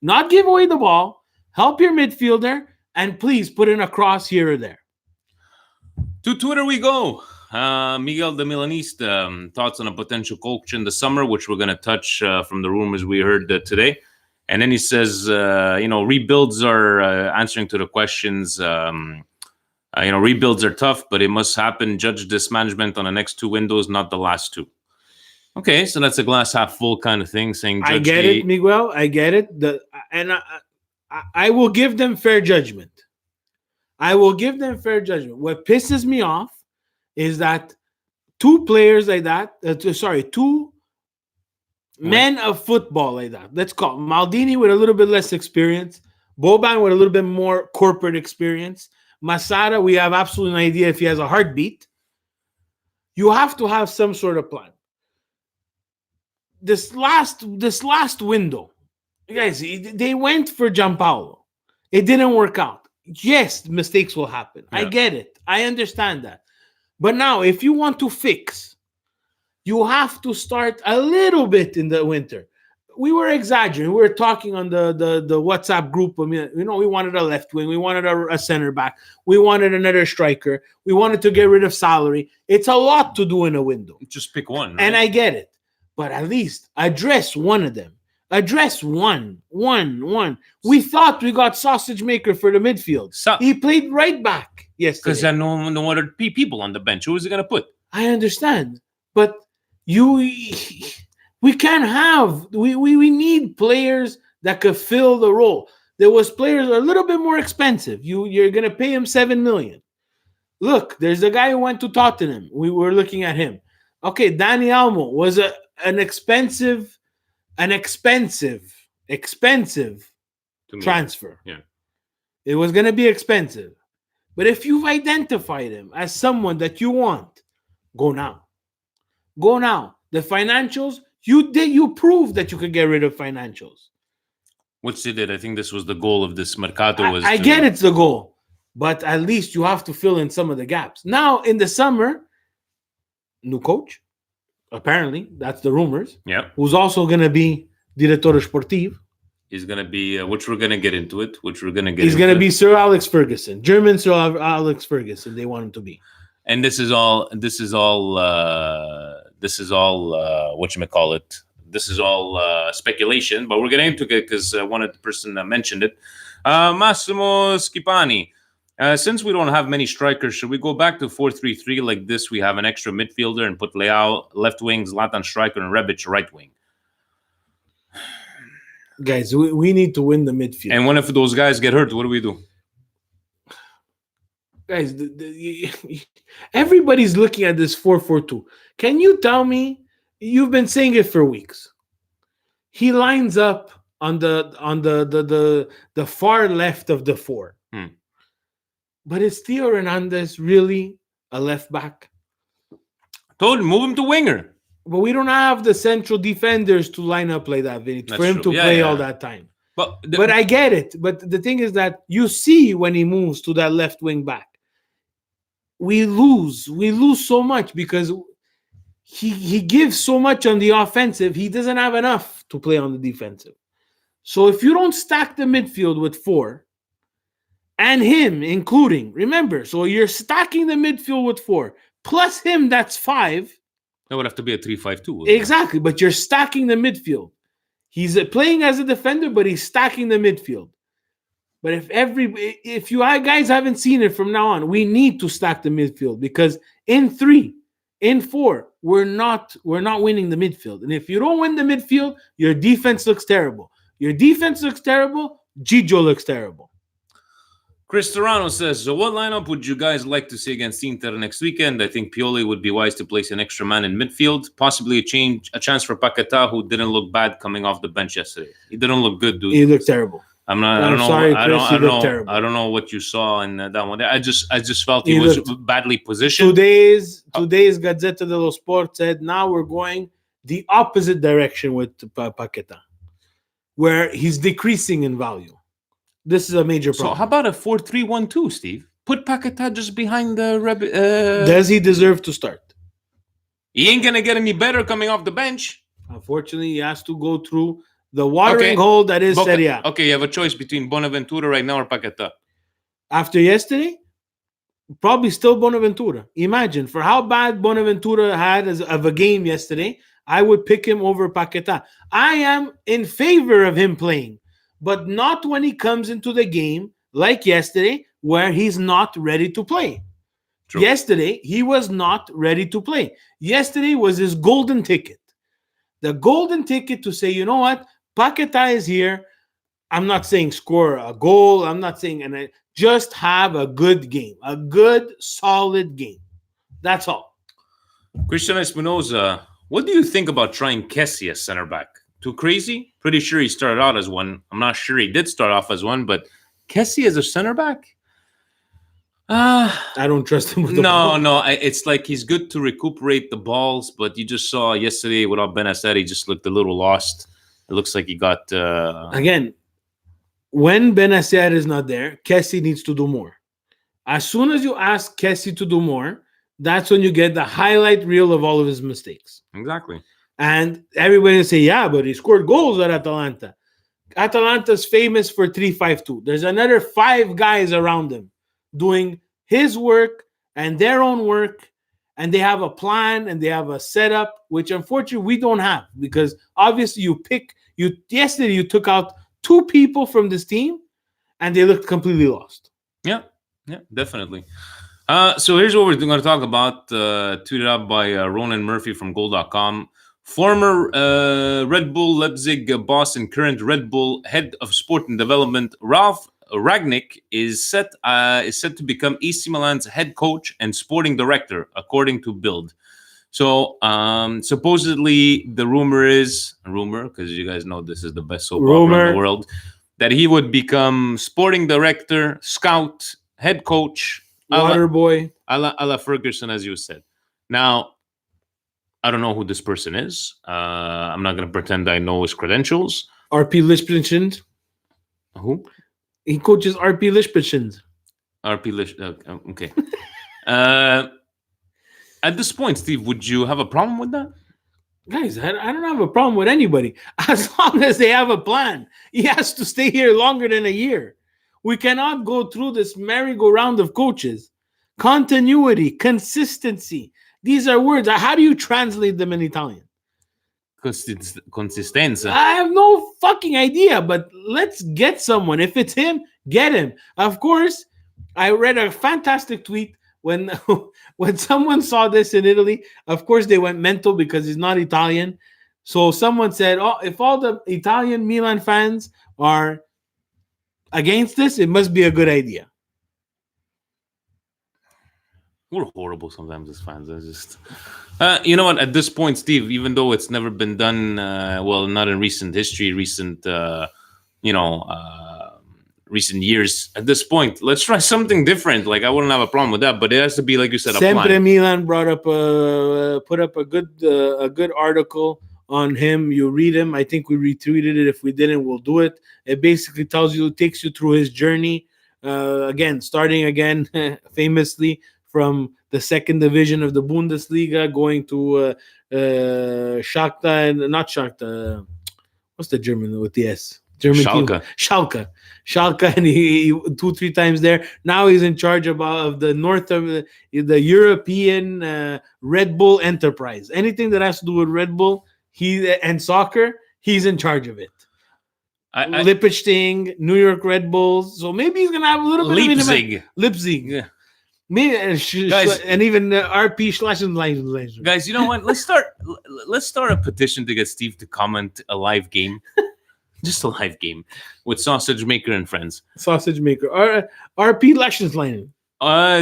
Not give away the ball, help your midfielder, and please put in a cross here or there. To Twitter we go. Miguel the Milanista, thoughts on a potential coach in the summer, which we're going to touch from the rumors we heard today. And then he says, rebuilds are answering to the questions. Rebuilds are tough, but it must happen. Judge this management on the next two windows, not the last two. Okay, so that's a glass half full kind of thing. Saying, I get it, Miguel. I get it. I will give them fair judgment. What pisses me off is that two players like that, two men of football like that, let's call Maldini with a little bit less experience, Boban with a little bit more corporate experience, Masada, we have absolutely no idea if he has a heartbeat. You have to have some sort of plan. This last window, guys, they went for Gianpaolo. It didn't work out. Yes, mistakes will happen. Yeah. I get it. I understand that. But now, if you want to fix, you have to start a little bit in the winter. We were exaggerating. We were talking on the WhatsApp group. I mean, we wanted a left wing. We wanted a center back. We wanted another striker. We wanted to get rid of salary. It's a lot to do in a window. Just pick one. Right? And I get it. But at least address one of them. Address one. We thought we got sausage maker for the midfield. He played right back yesterday. Because there are no other people on the bench. Who is he going to put? I understand. But we can't have... We need players that could fill the role. There was players a little bit more expensive. You're going to pay him $7 million. Look, there's a guy who went to Tottenham. We were looking at him. Okay, Dani Olmo was an expensive transfer. Yeah. It was going to be expensive. But if you've identified him as someone that you want, go now. The financials, you proved that you could get rid of financials. Which they did. I think this was the goal of this Mercato. I get it's the goal. But at least you have to fill in some of the gaps. Now, in the summer, new coach. Apparently, that's the rumors. Yeah. Who's also going to be Direttore Sportivo. He's going to be, which we're going to get into it. He's going to be Sir Alex Ferguson. German Sir Alex Ferguson. They want him to be. And this is all whatchamacallit. This is all speculation, but we're getting into it because one of the person mentioned it. Massimo Schipani. Since we don't have many strikers, should we go back to 4-3-3 like this? We have an extra midfielder and put Leao left wing, Zlatan striker, and Rebic right wing. Guys, we need to win the midfield. And what if those guys get hurt? What do we do? Guys, everybody's looking at this 4-4-2. Can you tell me? You've been saying it for weeks. He lines up on the far left of the four. But is Theo Hernandez really a left back? Told him, move him to winger. But we don't have the central defenders to line up like that, Vinny, for That's him true. to Yeah, play yeah. all that time. But But I get it. But the thing is that you see when he moves to that left wing back, we lose. We lose so much because he gives so much on the offensive. He doesn't have enough to play on the defensive. So if you don't stack the midfield with 4 and him including, remember, so you're stacking the midfield with 4 plus him, that's 5. it would have to be a 3-5-2. Exactly, but you're stacking the midfield. He's playing as a defender, but he's stacking the midfield. But if you guys haven't seen it from now on, we need to stack the midfield because in 3, in 4, we're not winning the midfield. And if you don't win the midfield, your defense looks terrible. Your defense looks terrible. Gigio looks terrible. Chris Serrano says, so what lineup would you guys like to see against Inter next weekend? I think Pioli would be wise to place an extra man in midfield, possibly a chance for Paquetá, who didn't look bad coming off the bench yesterday. He didn't look good, dude. He looked terrible. I don't know. Sorry, I Chris, don't he looked know. terrible. I don't know what you saw in that one. I just felt He he was looked- badly positioned. Today's Gazzetta dello Sport said now we're going the opposite direction with Paquetá, where he's decreasing in value. This is a major So problem. how about a 4-3-1-2, Steve? Put Paquetá just behind the Does he deserve to start? He ain't gonna get any better coming off the bench. Unfortunately, he has to go through the watering hole that is Serie A. Okay, you have a choice between Bonaventura right now or Paquetá. After yesterday, probably still Bonaventura. Imagine for how bad Bonaventura had of a game yesterday, I would pick him over Paquetá. I am in favor of him playing, but not when he comes into the game like yesterday, where he's not ready to play. True. Yesterday, he was not ready to play. Yesterday was his golden ticket. The golden ticket to say, you know what, Paquetá is here. I'm not saying score a goal. I'm not saying, and just have a good game, a good, solid game. That's all. Christian Espinoza, what do you think about trying Kessie as center back? Too crazy? Pretty sure he started out as one. I'm not sure he did start off as one, but Kessie as a center back? I don't trust him with the ball. It's like he's good to recuperate the balls, but you just saw yesterday without Benacer, he just looked a little lost. It looks like he got... Again, when Benacer is not there, Kessie needs to do more. As soon as you ask Kessie to do more, that's when you get the highlight reel of all of his mistakes. Exactly. And everybody will say, yeah, but he scored goals at Atalanta. Atalanta's famous for 3-5-2. There's another 5 guys around him doing his work and their own work, and they have a plan and they have a setup, which unfortunately we don't have, because obviously yesterday you took out 2 people from this team and they looked completely lost. Yeah, definitely. So here's what we're going to talk about, tweeted out by Ronan Murphy from Goal.com. Former Red Bull Leipzig boss and current Red Bull head of sport and development, Ralf Ragnick, is set to become AC Milan's head coach and sporting director, according to Bild. So supposedly the rumor, because you guys know this is the best soap opera in the world, that he would become sporting director, scout, head coach, Water boy. a la Ferguson, as you said. Now, I don't know who this person is. I'm not going to pretend I know his credentials. RP Lichtenstein. Who? He coaches RP Lichtenstein. RP Lish. Okay. At this point, Steve, would you have a problem with that? Guys, I don't have a problem with anybody. As long as they have a plan. He has to stay here longer than a year. We cannot go through this merry-go-round of coaches. Continuity, consistency. These are words. How do you translate them in Italian? Consistenza. I have no fucking idea, but let's get someone. If it's him, get him. Of course, I read a fantastic tweet when someone saw this in Italy. Of course, they went mental because he's not Italian. So someone said, oh, if all the Italian Milan fans are against this, it must be a good idea. We're horrible sometimes as fans. I just, you know what? At this point, Steve, even though it's never been done, well, not in recent history, recent years. At this point, let's try something different. Like I wouldn't have a problem with that, but it has to be like you said, a Sempre plan. Milan put up a good article on him. You read him. I think we retweeted it. If we didn't, we'll do it. It basically takes you through his journey. Again, starting again, famously from the second division of the Bundesliga, going to Shakhtar and not Shakhtar. What's the German with the S? German team. Schalke. Schalke, and he 2-3 times there. Now he's in charge of the north of the European Red Bull enterprise. Anything that has to do with Red Bull, and soccer, he's in charge of it. Liechtenstein, New York Red Bulls. So maybe he's gonna have a little bit of Leipzig. Yeah. Maybe, Guys, and even RP /. Guys, you know what? Let's start a petition to get Steve to comment a live game. Just a live game with Sausage Maker and friends. Sausage Maker. RP Liechtenstein.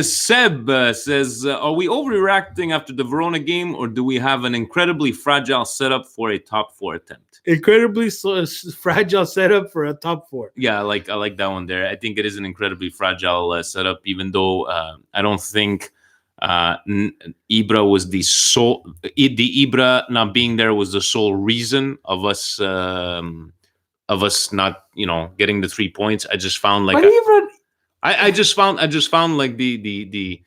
Seb says, are we overreacting after the Verona game, or do we have an incredibly fragile setup for a top 4 attempt? Incredibly fragile setup for a top 4. Yeah, I like that one there. I think it is an incredibly fragile setup, even though I don't think Ibra was the Ibra not being there was the sole reason of us not getting the 3 points. I just found like I just found like the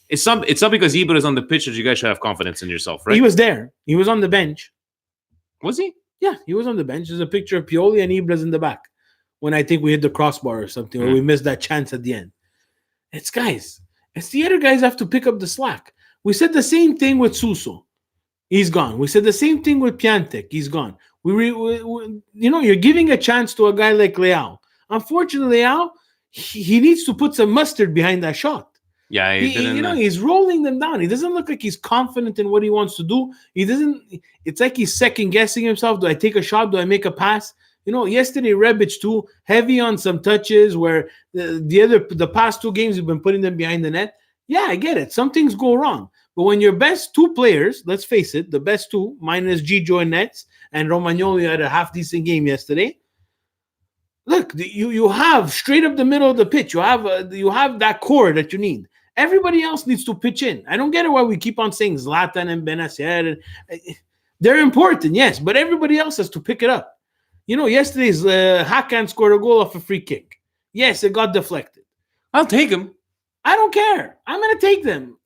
it's not because Ibra is on the pitch that you guys should have confidence in yourself, right? He was there. He was on the bench. Was he? Yeah, he was on the bench. There's a picture of Pioli and Ibra's in the back when I think we hit the crossbar or something, or we missed that chance at the end. It's the other guys have to pick up the slack. We said the same thing with Suso. He's gone. We said the same thing with Piatek. He's gone. You're giving a chance to a guy like Leao. Unfortunately, Leao, he needs to put some mustard behind that shot. Yeah, he's rolling them down. He doesn't look like he's confident in what he wants to do. It's like he's second guessing himself. Do I take a shot? Do I make a pass? Yesterday Rebic too, heavy on some touches where the past 2 games we've been putting them behind the net. Yeah, I get it. Some things go wrong. But when your best 2 players, let's face it, the best 2 minus Gigio and Nets, and Romagnoli had a half decent game yesterday. Look, you have straight up the middle of the pitch. You have that core that you need. Everybody else needs to pitch in. I don't get it why we keep on saying Zlatan and Benacer. They're important, yes, but everybody else has to pick it up. Yesterday's Hakan scored a goal off a free kick. Yes, it got deflected. I'll take him. I don't care. I'm going to take them.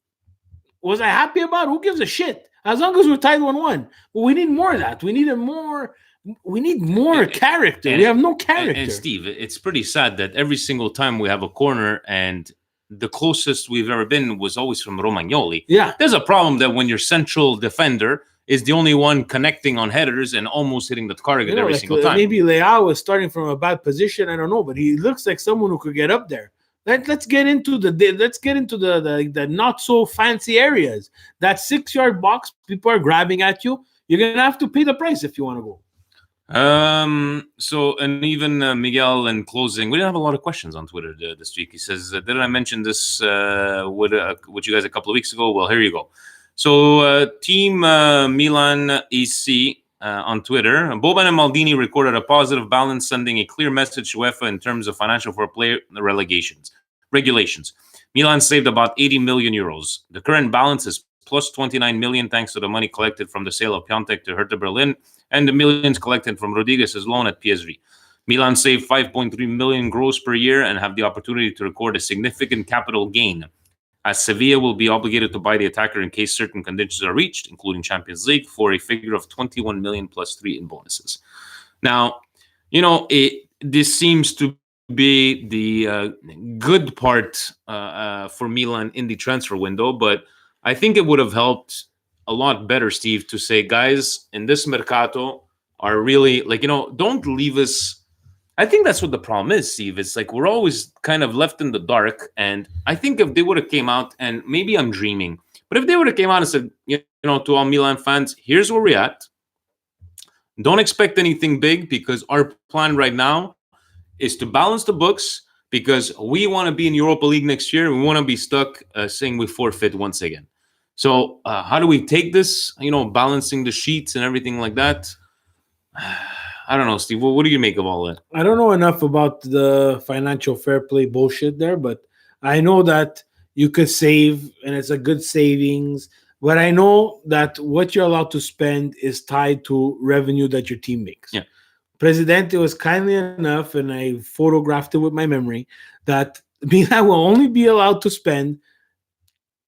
Was I happy about it? Who gives a shit? As long as we're tied 1-1. But we need more of that. We need more character. We have no character. And Steve, it's pretty sad that every single time we have a corner, and the closest we've ever been was always from Romagnoli. Yeah. There's a problem that when your central defender is the only one connecting on headers and almost hitting the target every single time. Maybe Leao is starting from a bad position. I don't know, but he looks like someone who could get up there. Let's get into the not so fancy areas. That 6-yard box, people are grabbing at you. You're gonna have to pay the price if you want to go. So, and even Miguel in closing, we didn't have a lot of questions on Twitter this week. He says, didn't I mention this with you guys a couple of weeks ago? Well, here you go. So, Team Milan EC on Twitter, Boban and Maldini recorded a positive balance, sending a clear message to UEFA in terms of financial fair play regulations. Milan saved about 80 million euros. The current balance is plus 29 million thanks to the money collected from the sale of Piontek to Hertha Berlin and the millions collected from Rodriguez's loan at PSV. Milan saved 5.3 million gross per year and have the opportunity to record a significant capital gain, as Sevilla will be obligated to buy the attacker in case certain conditions are reached, including Champions League, for a figure of 21 million plus 3 in bonuses. Now, this seems to be the good part for Milan in the transfer window, but I think it would have helped a lot better, Steve, to say, guys, in this Mercato are really don't leave us. I think that's what the problem is, Steve. It's like we're always kind of left in the dark. And I think if they would have came out, and maybe I'm dreaming, but if they would have came out and said, to all Milan fans, here's where we're at. Don't expect anything big because our plan right now is to balance the books because we want to be in Europa League next year. We want to be stuck saying we forfeit once again. So how do we take this, balancing the sheets and everything like that? I don't know, Steve. What do you make of all that? I don't know enough about the financial fair play bullshit there, but I know that you could save and it's a good savings. But I know that what you're allowed to spend is tied to revenue that your team makes. Yeah. Presidente was kindly enough, and I photographed it with my memory, that Milan will only be allowed to spend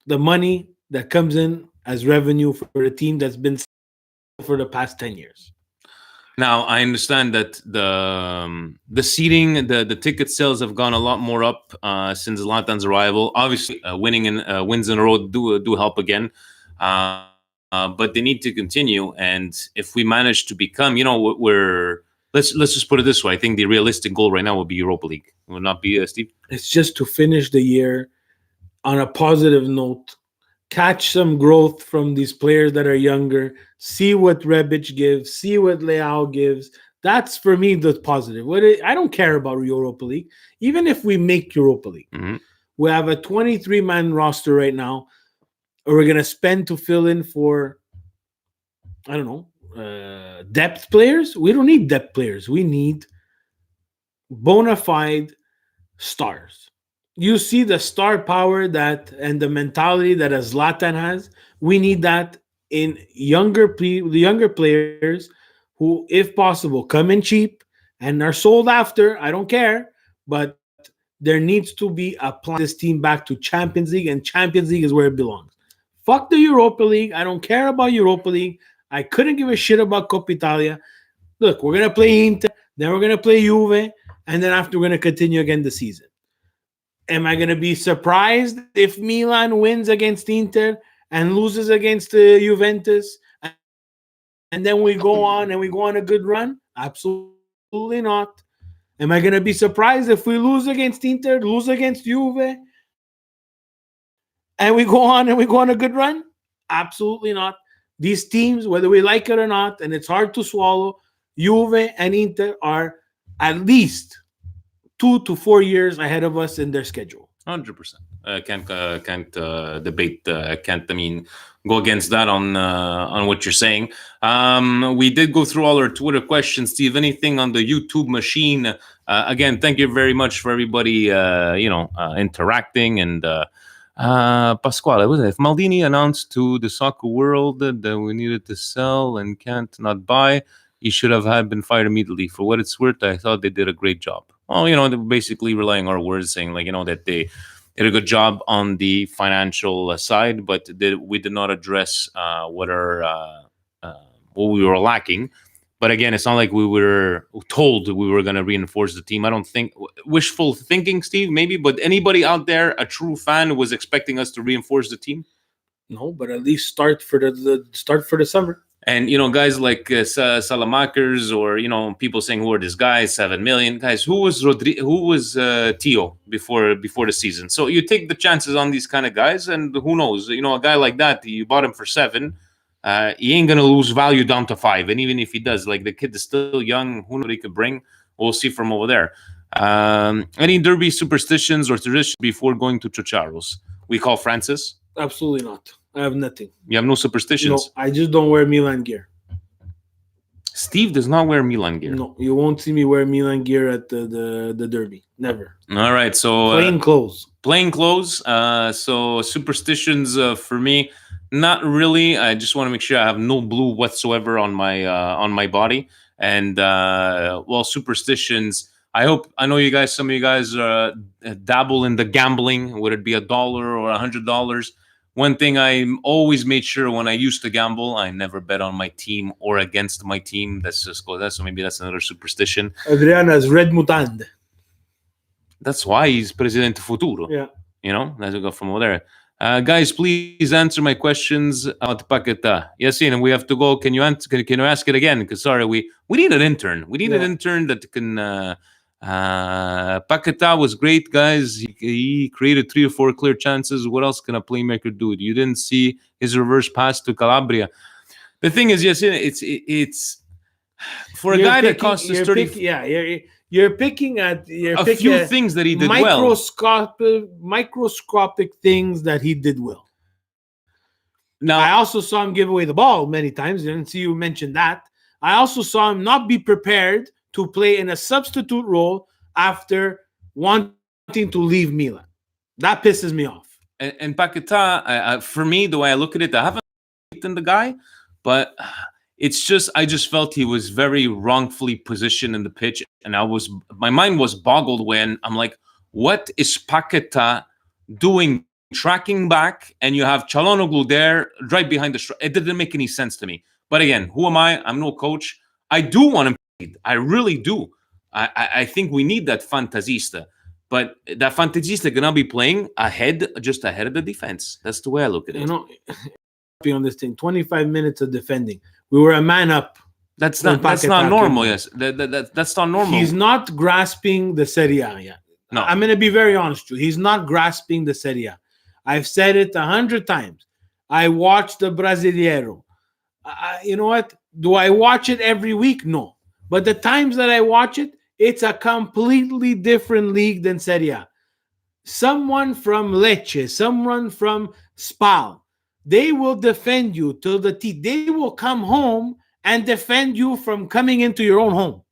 the money that comes in as revenue for a team that's been for the past 10 years. Now I understand that the seating, the ticket sales have gone a lot more up since Zlatan's arrival. Obviously, winning and wins in a row do help again, but they need to continue. And if we manage to become, we're let's just put it this way. I think the realistic goal right now would be Europa League. It would not be Steve. It's just to finish the year on a positive note, catch some growth from these players that are younger, see what Rebic gives, see what Leao gives. That's for me the positive. I don't care about Europa League. Even if we make Europa League, we have a 23-man roster right now. Or we're gonna spend to fill in for, I don't know, depth players. We don't need depth players. We need bona fide stars. You see the star power and the mentality that a Zlatan has. We need that in the younger players who, if possible, come in cheap and are sold after. I don't care, but there needs to be a plan. This team back to Champions League, and Champions League is where it belongs. Fuck the Europa League. I don't care about Europa League. I couldn't give a shit about Coppa Italia. Look, we're gonna play Inter, then we're gonna play Juve, and then after we're gonna continue again the season. Am I going to be surprised if Milan wins against Inter and loses against Juventus? And then we go on a good run? Absolutely not. Am I going to be surprised if we lose against Inter, lose against Juve, and we go on a good run? Absolutely not. These teams, whether we like it or not, and it's hard to swallow, Juve and Inter are at least 2 to 4 years ahead of us in their schedule. 100%. Can't debate. Can't go against that on what you're saying. We did go through all our Twitter questions. Steve, anything on the YouTube machine? Again, thank you very much for everybody interacting. And Pasquale, was it? If Maldini announced to the soccer world that we needed to sell and can't not buy, he should have been fired immediately. For what it's worth, I thought they did a great job. Well, they're basically relying on our words, saying that they did a good job on the financial side, but we did not address what we were lacking. But again, it's not like we were told we were going to reinforce the team. I don't think wishful thinking, Steve, maybe, but anybody out there, a true fan, was expecting us to reinforce the team? No, but at least start for the summer. And guys like Salamakers, or people saying, who are these guys? 7 million guys. Who was Tio before the season? So you take the chances on these kind of guys, and who knows? A guy like that, you bought him for 7. He ain't gonna lose value down to 5. And even if he does, like, the kid is still young. Who knows what he could bring? We'll see from over there. Any derby superstitions or traditions before going to Chocharos? We call Francis. Absolutely not. I have nothing. You have no superstitions? No, I just don't wear Milan gear. Steve does not wear Milan gear. No, you won't see me wear Milan gear at the derby. Never. All right, so plain clothes. Plain clothes. So superstitions for me, not really. I just want to make sure I have no blue whatsoever on my body. And superstitions. I know you guys. Some of you guys dabble in the gambling. Would it be $1 or $100? One thing I always made sure when I used to gamble, I never bet on my team or against my team. That's just that. So maybe that's another superstition. Adriana's red mutande. That's why he's Presidente Futuro. Yeah. Let's go from over there. Guys, please answer my questions about Paquetá. Yassine, we have to go. Can you answer? Can you ask it again? Because sorry, we need an intern. We need an intern that can. Paquetá was great, guys. He created 3 or 4 clear chances. What else can a playmaker do? You didn't see his reverse pass to Calabria. The thing is, yes, it's for a guy that cost us 30. You're picking at a few things that he did well. Microscopic things that he did well. Now, I also saw him give away the ball many times. I didn't see you mention that. I also saw him not be prepared to play in a substitute role after wanting to leave Milan. That pisses me off. And Paqueta, for me, the way I look at it, I haven't faith in the guy, but it's just I just felt he was very wrongfully positioned in the pitch, and my mind was boggled when I'm like, what is Paqueta doing tracking back, and you have Çalhanoğlu there right behind the it didn't make any sense to me. But again, who am I? I'm no coach. I do want him paid. I really do. I think we need that fantasista. But that fantasista gonna be playing just ahead of the defense. That's the way I look at it. You know, be on this thing. 25 minutes of defending. We were a man up. That's when not Paqueta normal. came on. Yes, that's not normal. He's not grasping the Serie A yet. No. I'm going to be very honest with you. He's not grasping the Serie A. I've said it 100 times. I watch the Brasileiro. You know what? Do I watch it every week? No. But the times that I watch it, it's a completely different league than Serie A. Someone from Lecce, someone from Spal, they will defend you till the teeth. They will come home and defend you from coming into your own home.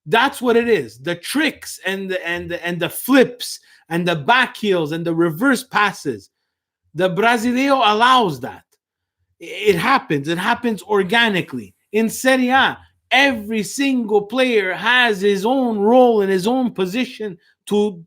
That's what it is. The tricks and the flips and the back heels and the reverse passes. The Brasileiro allows that. It happens. It happens organically. In Serie A, every single player has his own role and his own position to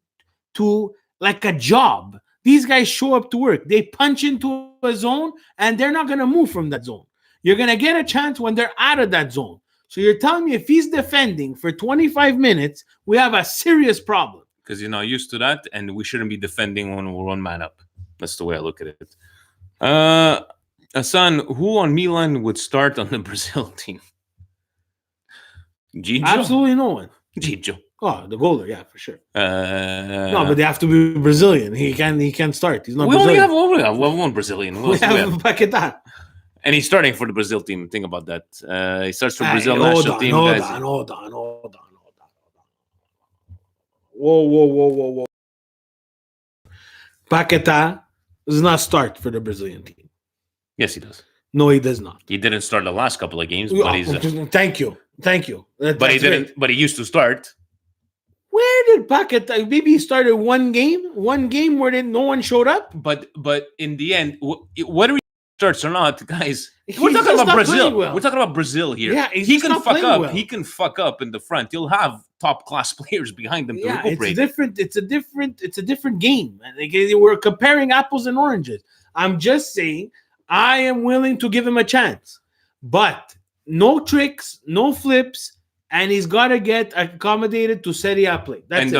like a job. These guys show up to work. They punch into a zone and they're not going to move from that zone. You're going to get a chance when they're out of that zone. So you're telling me if he's defending for 25 minutes, we have a serious problem. Because you're not used to that, and we shouldn't be defending when we're one man up. That's the way I look at it. Hassan, who on Milan would start on the Brazil team? Gigio? Absolutely no one. Gigio. Oh, the goaler, yeah, for sure. No, No, but they have to be Brazilian. He can't start. He's not we Brazilian. only have one Brazilian. Who We else do we have have? Paqueta. And he's starting for the Brazil team. Think about that. He starts for Brazil Hey, national team. hold Guys. on. Whoa. Paqueta does not start for the Brazilian team. Yes, he does. No, he does not. He didn't start the last couple of games, but he's. Thank you. But he didn't. But he used to start. Where did Paqueta? Maybe he started one game where no one showed up. But in the end, whether he starts or not, guys, He's we're talking just about not Brazil. playing well. We're talking about Brazil here. Yeah, he's he just can not fuck playing up. well. He can fuck up in the front. He'll have top class players behind him to Yeah, recuperate. it's a different game. Like, we're comparing apples and oranges. I'm just saying I am willing to give him a chance, but no tricks, no flips, and he's got to get accommodated to Serie A play. That's and it.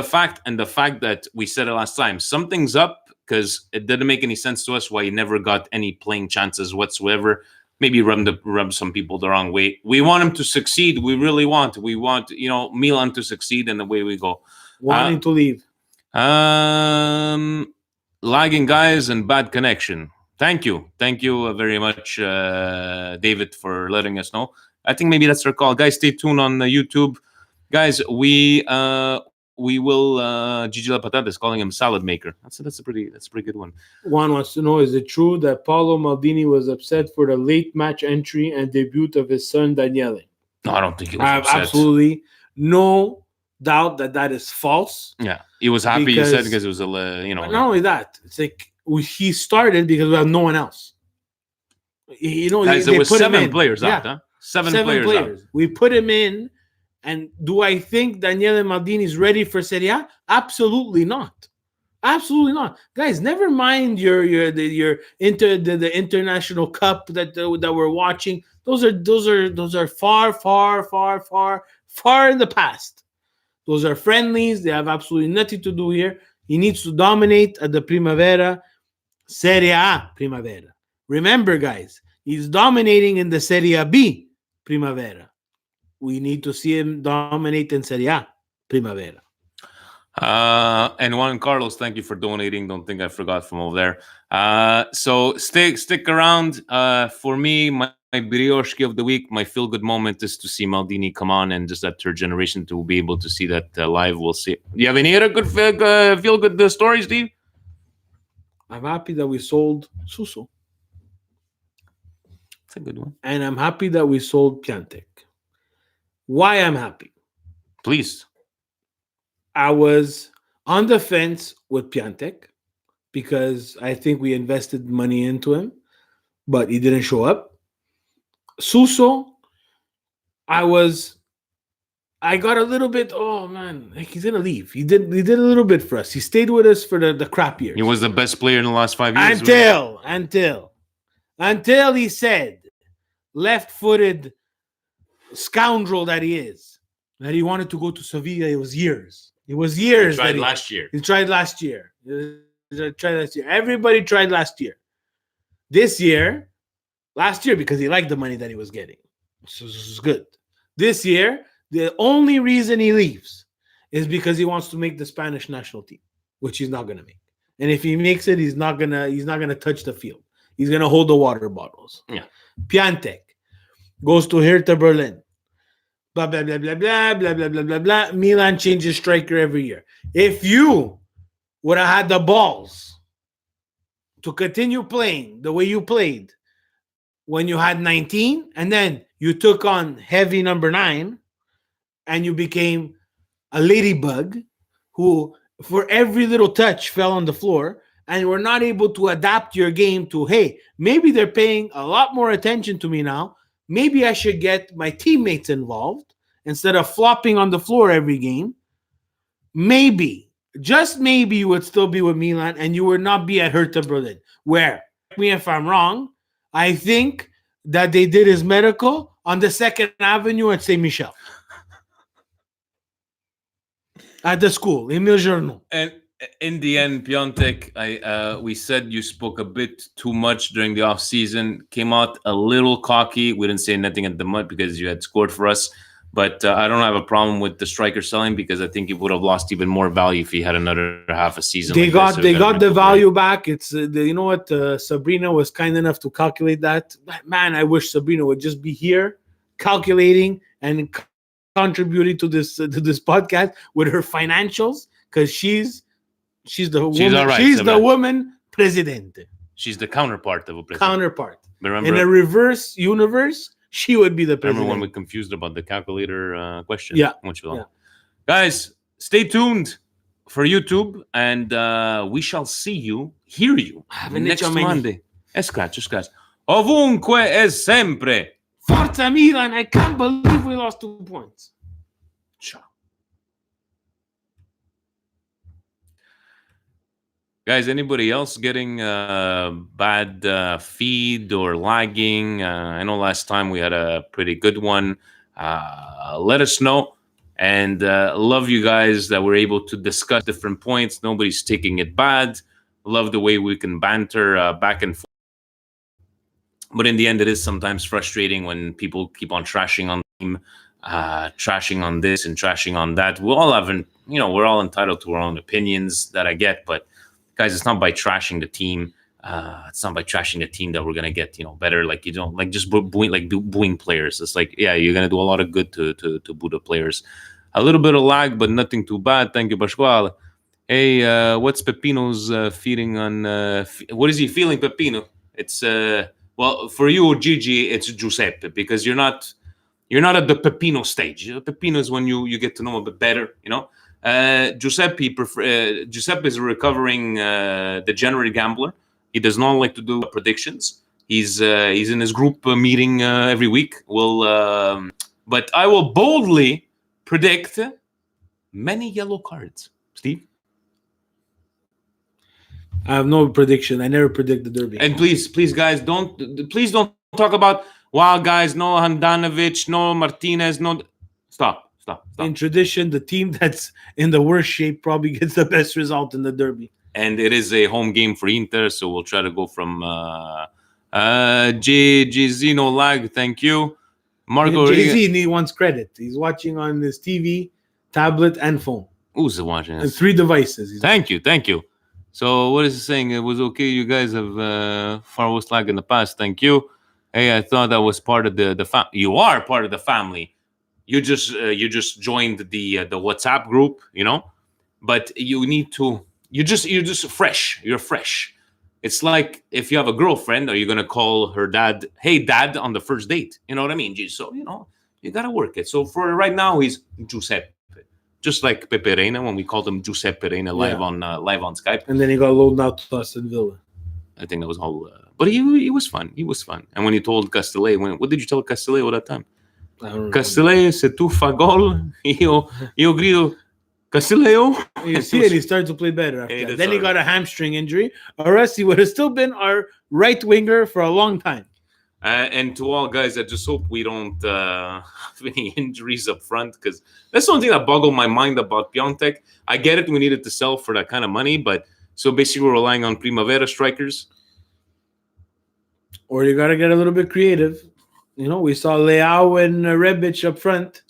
the fact that we said it last time, something's up because it didn't make any sense to us why he never got any playing chances whatsoever. Maybe rub some people the wrong way. We want him to succeed. We really want. We want Milan to succeed, and away we go. Wanting to leave. Lagging guys and bad connection. Thank you very much, David, for letting us know. I think maybe that's our call, guys. Stay tuned on YouTube, guys. We will. Gigi La Patata is calling him salad maker. That's a pretty good one. Juan wants to know: is it true that Paolo Maldini was upset for the late match entry and debut of his son Daniele? No, I don't think he was I have upset. absolutely no doubt that is false. Yeah, he was happy. You said because it was But not only that, it's like he started because we have no one else. Guys, there was 7 players out. Huh? Seven players out. We put him in, and do I think Daniele Maldini is ready for Serie A? Absolutely not. Absolutely not, guys. Never mind your the international cup that we're watching. Those are far in the past. Those are friendlies. They have absolutely nothing to do here. He needs to dominate at the Primavera, Serie A Primavera. Remember, guys, he's dominating in the Serie B Primavera. We need to see him dominate in Serie A Primavera. And Juan Carlos, thank you for donating. Don't think I forgot from over there. So stick around. For me, my brioche of the week, my feel good moment is to see Maldini come on and just that third generation to be able to see that live. We'll see. Do you have any other good feel good stories, Steve? I'm happy that we sold Suso. That's a good one. And I'm happy that we sold Piantek. Why I'm happy? Please. I was on the fence with Piantek because I think we invested money into him, but he didn't show up. Suso, I was I got a little bit. Oh man, like he's gonna leave. He did a little bit for us. He stayed with us for the crap years. He was the best player in the last 5 years. Until he said, left-footed scoundrel that he is, that he wanted to go to Sevilla. It was years. It was years. He tried that last year. He tried last year. Everybody tried last year. This year, last year because he liked the money that he was getting. So this is good. This year, the only reason he leaves is because he wants to make the Spanish national team, which he's not going to make. And if he makes it, he's not gonna touch the field. He's gonna hold the water bottles. Yeah. Piantek goes to Hertha Berlin. Blah blah blah blah blah blah blah blah blah blah. Milan changes striker every year. If you would have had the balls to continue playing the way you played when you had 19, and then you took on heavy number 9, and you became a ladybug who, for every little touch, fell on the floor, and were not able to adapt your game to, hey, maybe they're paying a lot more attention to me now. Maybe I should get my teammates involved instead of flopping on the floor every game. Maybe, just maybe, you would still be with Milan and you would not be at Hertha Berlin. Where, correct me if I'm wrong, I think that they did his medical on the 2nd Avenue at Saint Michel. At the school, Emile Journeau. And in the end, Piontek, we said you spoke a bit too much during the off season. Came out a little cocky. We didn't say nothing at the mud because you had scored for us. But I don't have a problem with the striker selling because I think he would have lost even more value if he had another half a season. They got the value back. It's you know what, Sabrina was kind enough to calculate that. Man, I wish Sabrina would just be here calculating and contributing to this podcast with her financials, because she's the woman. All right, she's Sabrina. the woman presidente. She's the counterpart of a president. Counterpart. Remember, In a reverse universe, she would be the president. remember when we confused about the calculator question? Yeah. Which we Yeah. Guys, stay tuned for YouTube, and we shall hear you next Monday. Scratch. Ovunque e sempre. Forza Milan! I can't believe we lost 2 points. Ciao. Guys, anybody else getting bad feed or lagging? I know last time we had a pretty good one. Let us know. And love you guys that we're able to discuss different points. Nobody's taking it bad. Love the way we can banter back and forth. But in the end, it is sometimes frustrating when people keep on trashing on the team, trashing on this and trashing on that. We're all entitled to our own opinions, that I get. But guys, it's not by trashing the team. It's not by trashing the team that we're gonna get better. Like, you don't like just booing players. It's like, yeah, you're gonna do a lot of good to boo the players. A little bit of lag, but nothing too bad. Thank you, Pasquale. Hey, what's Pepino's feeling on? What is he feeling, Pepino? It's well, for you, Gigi, it's Giuseppe, because you're not at the Pepino stage. Pepino is when you get to know him a bit better. Giuseppe is a recovering degenerate gambler. He does not like to do predictions. He's in his group meeting every week. But I will boldly predict many yellow cards. Steve? I have no prediction. I never predict the derby. And please, guys, don't talk about, wow, guys, no Handanovic, no Martinez, no. Stop. In tradition, the team that's in the worst shape probably gets the best result in the derby. And it is a home game for Inter, so we'll try to go from Zino lag. Thank you, Marco. Jay-Z wants credit. He's watching on his TV, tablet, and phone. Who's watching And this? 3 devices. Thank you. So what is it saying? It was okay. You guys have Far West lag in the past. Thank you. Hey, I thought that was part of the family. You are part of the family. You just joined the WhatsApp group, but you need to. You're just fresh. You're fresh. It's like if you have a girlfriend, are you gonna call her dad, "Hey, dad," on the first date? You know what I mean? So You gotta work it. So for right now, he's Giuseppe, just like Pepe Reina when we called him Giuseppe Reina live on Skype. And then he got loaned out to Aston Villa. I think that was all. But he was fun. He was fun. And when you told Castile, what did you tell Castile at that time? I don't know. Castile, se tu fa gol, io grido Castileo. You see it, he started to play better after Hey, that. that's Then he all got a hamstring injury, or else he would have still been our right winger for a long time. And to all guys, I just hope we don't have any injuries up front, because that's the only thing that boggled my mind about Piontek. I get it, we needed to sell for that kind of money, but so basically we're relying on Primavera strikers. Or you got to get a little bit creative. You know, we saw Leao and Rebic up front.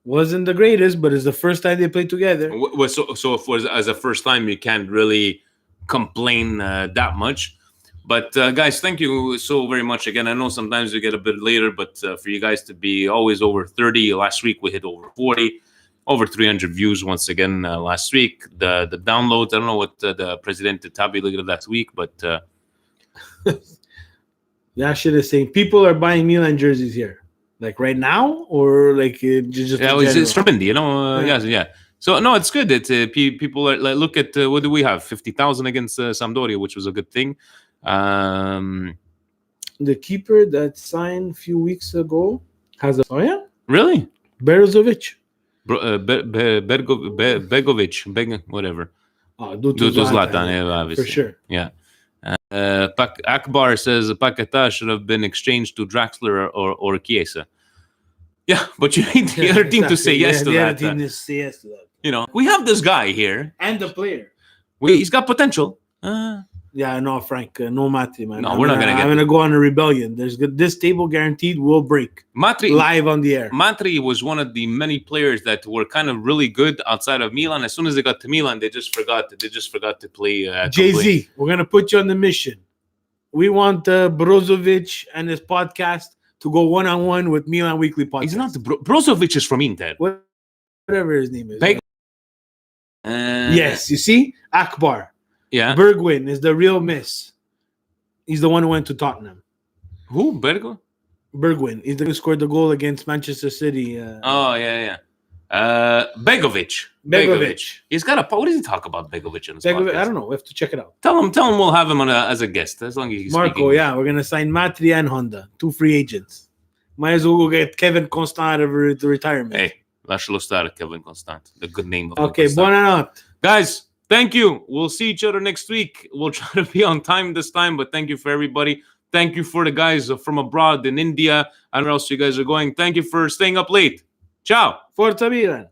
Wasn't the greatest, but it's the first time they played together. So if was as a first time, you can't really complain that much. But guys, thank you so very much again. I know sometimes we get a bit later, but for you guys to be always over 30. Last week we hit over 40, over 300 views once again last week. The downloads, I don't know what the Presidente tabulated last week, but That shit is saying people are buying Milan jerseys here. Like right now, or like just yeah, in it's general? trendy, you know. Yeah. So no, it's good. It's people are like, look at what do we have? 50,000 against Sampdoria, which was a good thing. The keeper that signed a few weeks ago has a Really? Berozovic. Begovic, whatever. Oh, Due to Zlatan, yeah, obviously. for sure. Yeah. Akbar says Paquetá should have been exchanged to Draxler or Chiesa. Yeah, but you need the other team to say yes to the that. other team needs to say yes to that. You know, we have this guy here. And the player. He's got potential. Yeah, no, Frank, no Matri, man. No, we're not gonna get I'm gonna go on a rebellion. This table guaranteed will break Matri live on the air. Matri was one of the many players that were kind of really good outside of Milan. As soon as they got to Milan, they just forgot to play. Jay-Z, we're gonna put you on the mission. We want Brozovic and his podcast to go one-on-one with Milan Weekly Podcast. He's not Brozovic is from Inter. Whatever his name is. Yes. Yes, you see, Akbar. Yeah. Bergwijn is the real miss. He's the one who went to Tottenham. Who? Bergo? Bergwijn. He's the one who scored the goal against Manchester City. Oh, yeah. Begovic. He's got a. What does he talk about Begovic in his podcast? I don't know. We have to check it out. Tell him we'll have him on as a guest as long as he's Marco, speaking. yeah, we're gonna sign Matri and Honda, 2 free agents. Might as well go get Kevin Constant out of the retirement. Hey, lascialo stare, Kevin Constant. The good name of Okay, Constant. buonanotte. Guys, thank you. We'll see each other next week. We'll try to be on time this time, but thank you for everybody. Thank you for the guys from abroad in India. I don't know where else you guys are going. Thank you for staying up late. Ciao. Forza Milan.